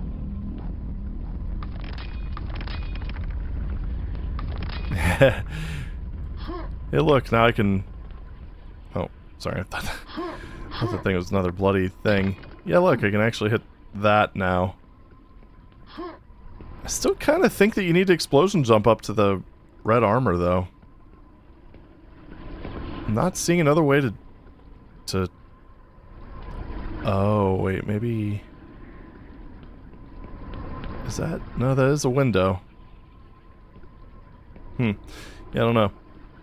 Hey, look, now I can... Oh, sorry, I thought the thing was another bloody thing. Yeah, look, I can actually hit that now. I still kind of think that you need to explosion jump up to the red armor, though. I'm not seeing another way to... Oh, wait, maybe... Is that... No, that is a window. Yeah, I don't know.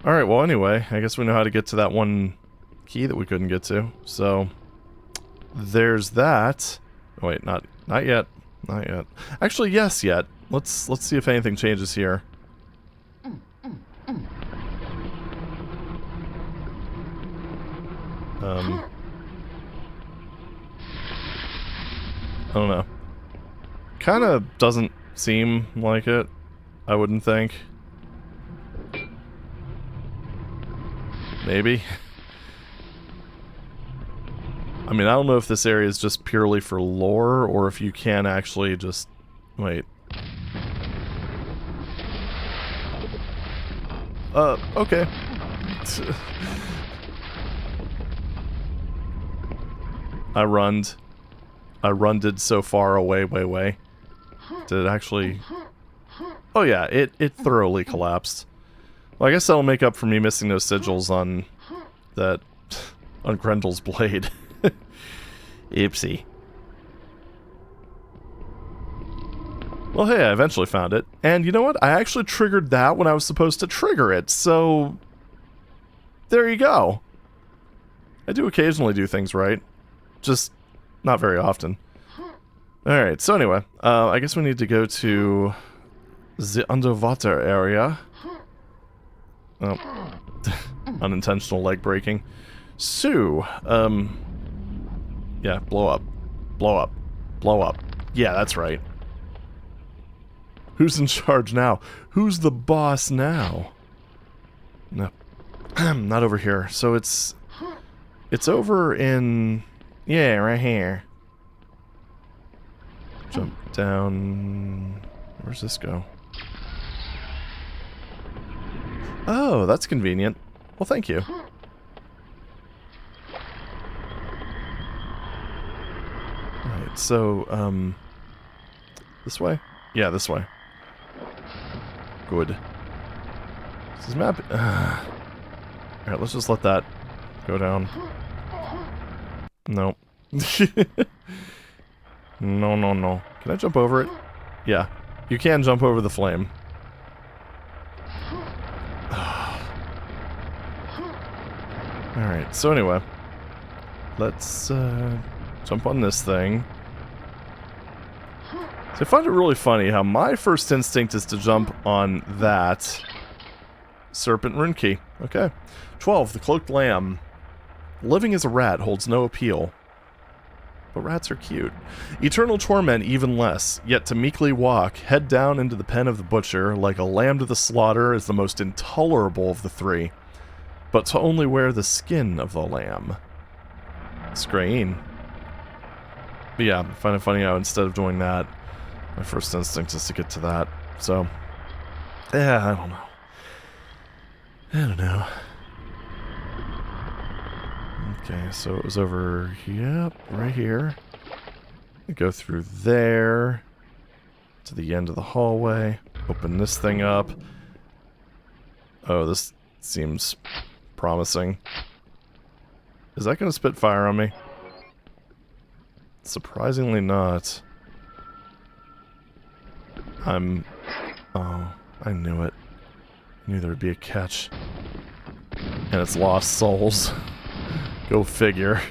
Alright, well, anyway, I guess we know how to get to that one key that we couldn't get to. So, there's that. Oh, wait, not yet. Not yet. Actually, yes, yet. Let's see if anything changes here. I don't know. Kind of doesn't seem like it, I wouldn't think. Maybe. I mean, I don't know if this area is just purely for lore, or if you can actually just... Wait. Okay. I runned so far away, way. Did it actually... Oh yeah, it thoroughly collapsed. Well, I guess that'll make up for me missing those sigils on that... on Grendel's blade. Oopsie. Well, hey, I eventually found it. And you know what? I actually triggered that when I was supposed to trigger it, so... there you go. I do occasionally do things right. Just not very often. Alright, so anyway, I guess we need to go to the underwater area. Oh. Unintentional leg breaking. So, yeah, blow up. Blow up. Blow up. Yeah, that's right. Who's in charge now? Who's the boss now? No. Not over here. So it's over in... yeah, right here. Jump down... where's this go? Oh, that's convenient. Well, thank you. Alright, so, this way? Yeah, this way. Good. This is map... alright, let's just let that go down. No. No, no, no. Can I jump over it? Yeah. You can jump over the flame. Alright, so anyway. Let's, jump on this thing. So I find it really funny how my first instinct is to jump on that serpent rune key. Okay. 12. The Cloaked Lamb. Living as a rat holds no appeal. But rats are cute. Eternal torment even less, yet to meekly walk, head down into the pen of the butcher, like a lamb to the slaughter, is the most intolerable of the three. But to only wear the skin of the lamb. Screen. But yeah, I find it funny how instead of doing that, my first instinct is to get to that. So, yeah, I don't know. I don't know. Okay, so it was over, yep, right here. Go through there to the end of the hallway. Open this thing up. Oh, this seems promising. Is that going to spit fire on me? Surprisingly not. Oh, I knew it. I knew there would be a catch. And it's lost souls. Go figure.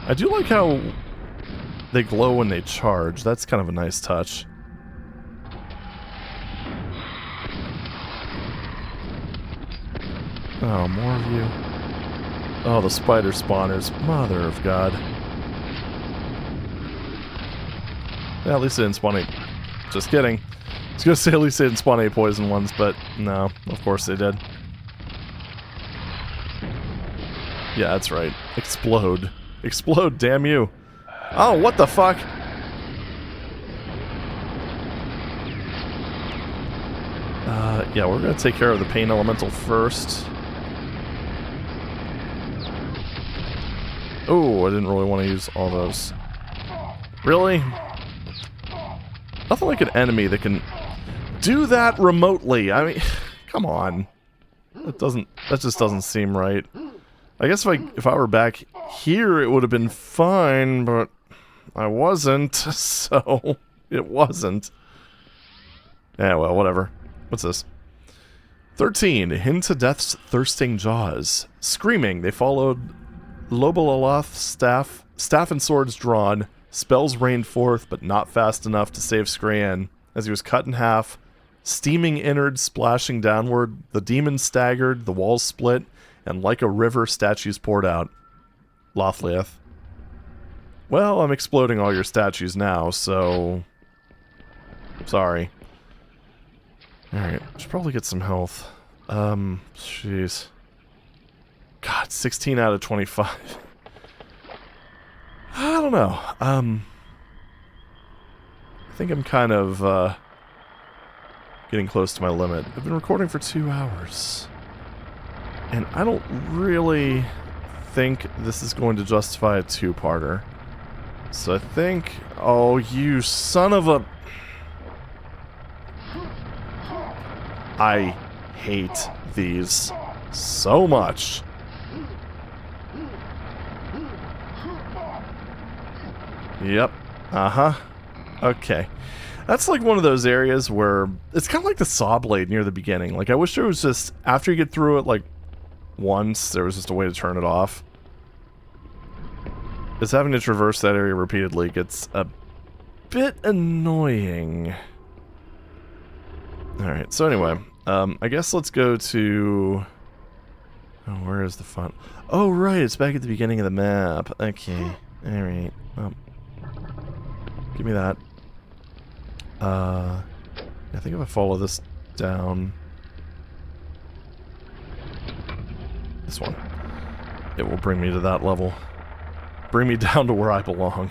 I do like how they glow when they charge. That's kind of a nice touch. Oh, more of you. Oh, the spider spawners. Mother of God. Yeah, at least they didn't spawn any. Just kidding. I was gonna say at least they didn't spawn any poison ones, but no, of course they did. Yeah, that's right. Explode. Explode, damn you. Oh, what the fuck? Yeah, we're gonna take care of the pain elemental first. Oh, I didn't really want to use all those. Really? Nothing like an enemy that can do that remotely. I mean, come on. That just doesn't seem right. I guess if I were back here, it would have been fine, but I wasn't, so it wasn't. Yeah, well, whatever. What's this? 13. Into Death's thirsting jaws. Screaming, they followed Lobololoth's staff and swords drawn. Spells rained forth, but not fast enough to save Scrayan. As he was cut in half, steaming innards splashing downward, the demon staggered, the walls split, and like a river, statues poured out. Lothlieth. Well, I'm exploding all your statues now, so... sorry. Alright, should probably get some health. Jeez. God, 16 out of 25. I don't know. I think I'm kind of, getting close to my limit. I've been recording for 2 hours. And I don't really think this is going to justify a 2-parter. So I think... oh, you son of a... I hate these so much. Yep. Uh-huh. Okay. That's like one of those areas where it's kind of like the saw blade near the beginning. Like, I wish there was just, after you get through it, like, once, there was just a way to turn it off. Because having to traverse that area repeatedly gets a bit annoying. Alright, so anyway, I guess let's go to... Oh, where is the font? Oh, right, it's back at the beginning of the map. Okay, alright. Give me that. I think if I follow this down... This one. It will bring me to that level. Bring me down to where I belong.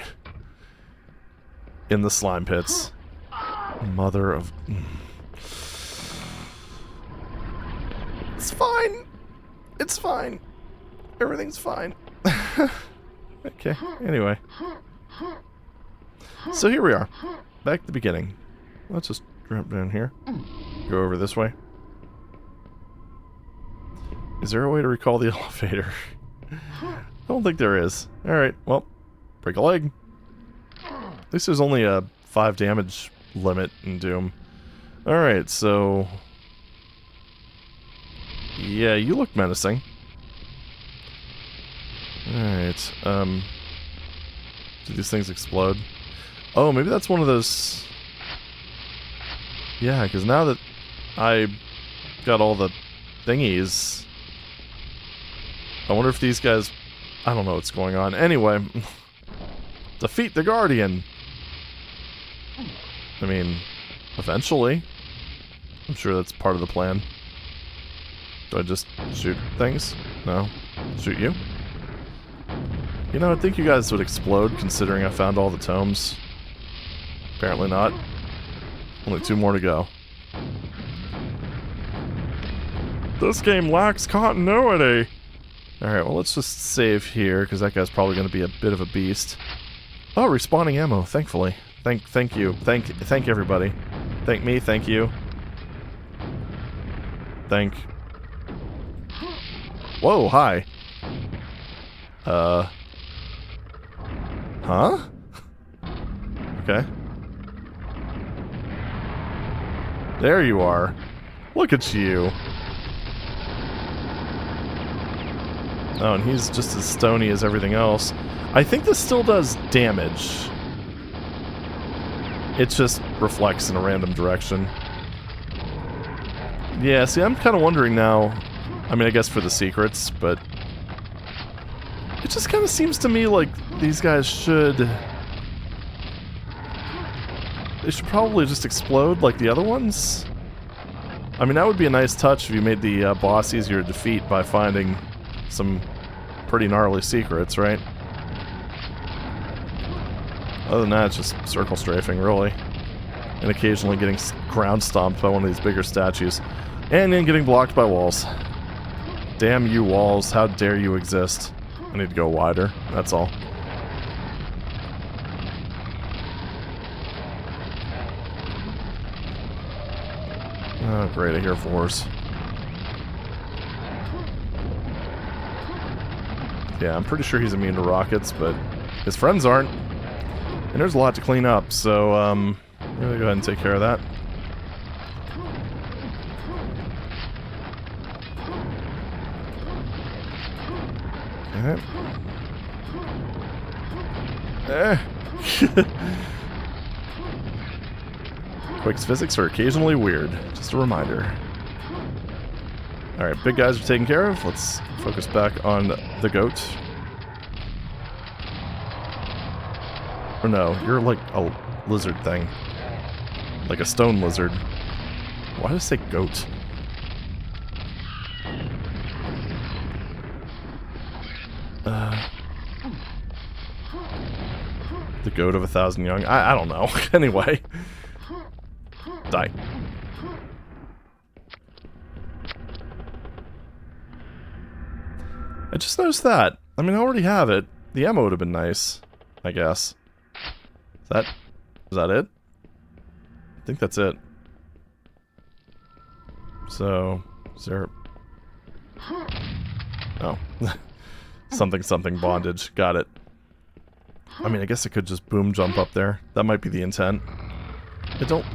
In the slime pits. Mother of... It's fine! It's fine. Everything's fine. Okay, anyway. So here we are. Back at the beginning. Let's just drop down here. Go over this way. Is there a way to recall the elevator? I don't think there is. Alright, well, break a leg. At least there's only a 5 damage limit in Doom. Alright, so... Yeah, you look menacing. Alright, do these things explode? Oh, maybe that's one of those... Yeah, because now that I got all the thingies... I wonder if these guys... I don't know what's going on. Anyway, defeat the Guardian! I mean, eventually. I'm sure that's part of the plan. Do I just shoot things? No. Shoot you? You know, I think you guys would explode considering I found all the tomes. Apparently not. Only 2 more to go. This game lacks continuity! Alright, well let's just save here, because that guy's probably going to be a bit of a beast. Oh, respawning ammo, thankfully. Thank you. Thank everybody. Thank me, thank you. Thank... Whoa, hi. Huh? Okay. There you are. Look at you. Oh, and he's just as stony as everything else. I think this still does damage. It just reflects in a random direction. Yeah, see, I'm kind of wondering now... I mean, I guess for the secrets, but... It just kind of seems to me like these guys should... They should probably just explode like the other ones. I mean, that would be a nice touch if you made the boss easier to defeat by finding some pretty gnarly secrets, right? Other than that, it's just circle strafing, really. And occasionally getting ground stomped by one of these bigger statues. And then getting blocked by walls. Damn you walls, how dare you exist. I need to go wider, that's all. Oh great, I hear 4s. Yeah, I'm pretty sure he's immune to rockets, but his friends aren't. And there's a lot to clean up, so I'm gonna go ahead and take care of that. Quake's physics are occasionally weird. Just a reminder. Alright, big guys are taken care of. Let's focus back on the goat. Or no, you're like a lizard thing. Like a stone lizard. Why did I say goat? The goat of 1,000 young. I don't know. Anyway. Die. I just noticed that. I mean, I already have it. The ammo would have been nice, I guess. Is that it? I think that's it. So, is there... Oh. Something bondage. Got it. I mean, I guess I could just boom jump up there. That might be the intent. I don't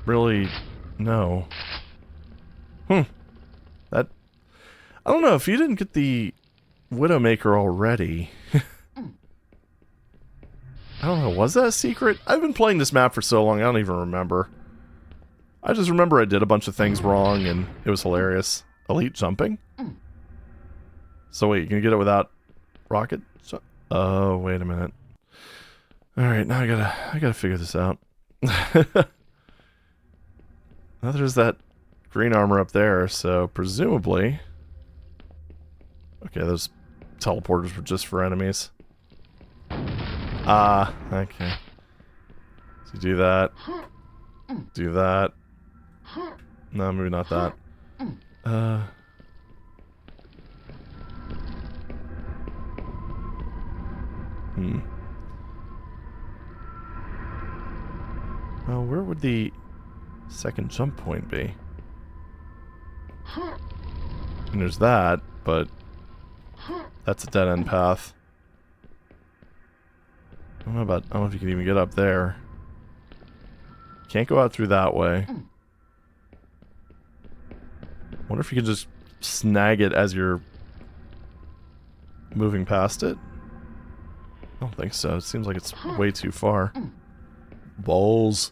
really know. That... I don't know, if you didn't get the Widowmaker already... I don't know, was that a secret? I've been playing this map for so long, I don't even remember. I just remember I did a bunch of things wrong, and it was hilarious. Elite jumping? So wait, you can get it without rocket? Oh, wait a minute. Alright, now I gotta figure this out. Now there's that green armor up there, so presumably... Okay, those teleporters were just for enemies. Ah, okay. So you do that. Do that. No, maybe not that. Well, where would the second jump point be? And there's that, but that's a dead-end path. I don't know if you can even get up there. Can't go out through that way. Wonder if you can just snag it as you're moving past it? I don't think so. It seems like it's way too far. Balls.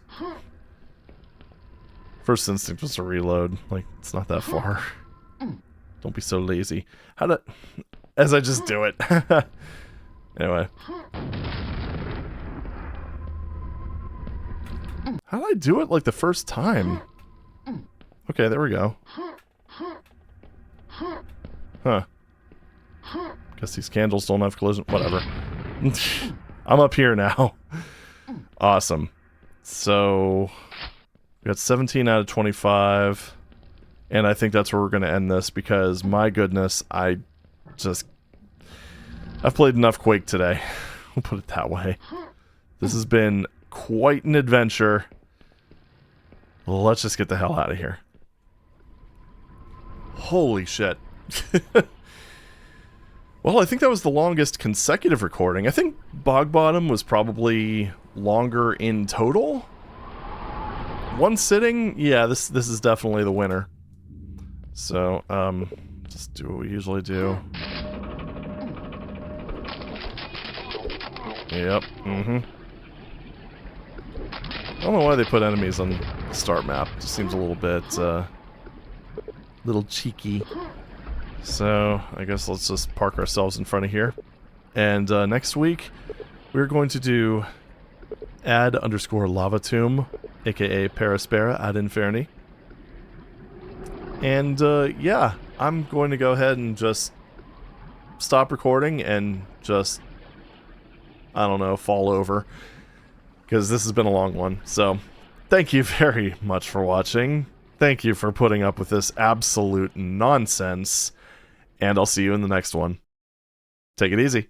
First instinct was to reload. Like, it's not that far. Don't be so lazy. As I just do it. Anyway. How did I do it like the first time? Okay, there we go. Huh. Guess these candles don't have collision. Whatever. I'm up here now. Awesome. So, we got 17 out of 25. And I think that's where we're going to end this because, my goodness, I've played enough Quake today. We'll put it that way. This has been quite an adventure. Let's just get the hell out of here. Holy shit. Well, I think that was the longest consecutive recording. I think Bog Bottom was probably longer in total. One sitting, yeah, this is definitely the winner. So, just do what we usually do. Yep, I don't know why they put enemies on the start map. It just seems a little bit, little cheeky. So, I guess let's just park ourselves in front of here. And, next week, we're going to do ad_lava tomb, aka Perispera ad Inferni. And, yeah, I'm going to go ahead and just stop recording and just, I don't know, fall over. Because this has been a long one. So, thank you very much for watching. Thank you for putting up with this absolute nonsense. And I'll see you in the next one. Take it easy.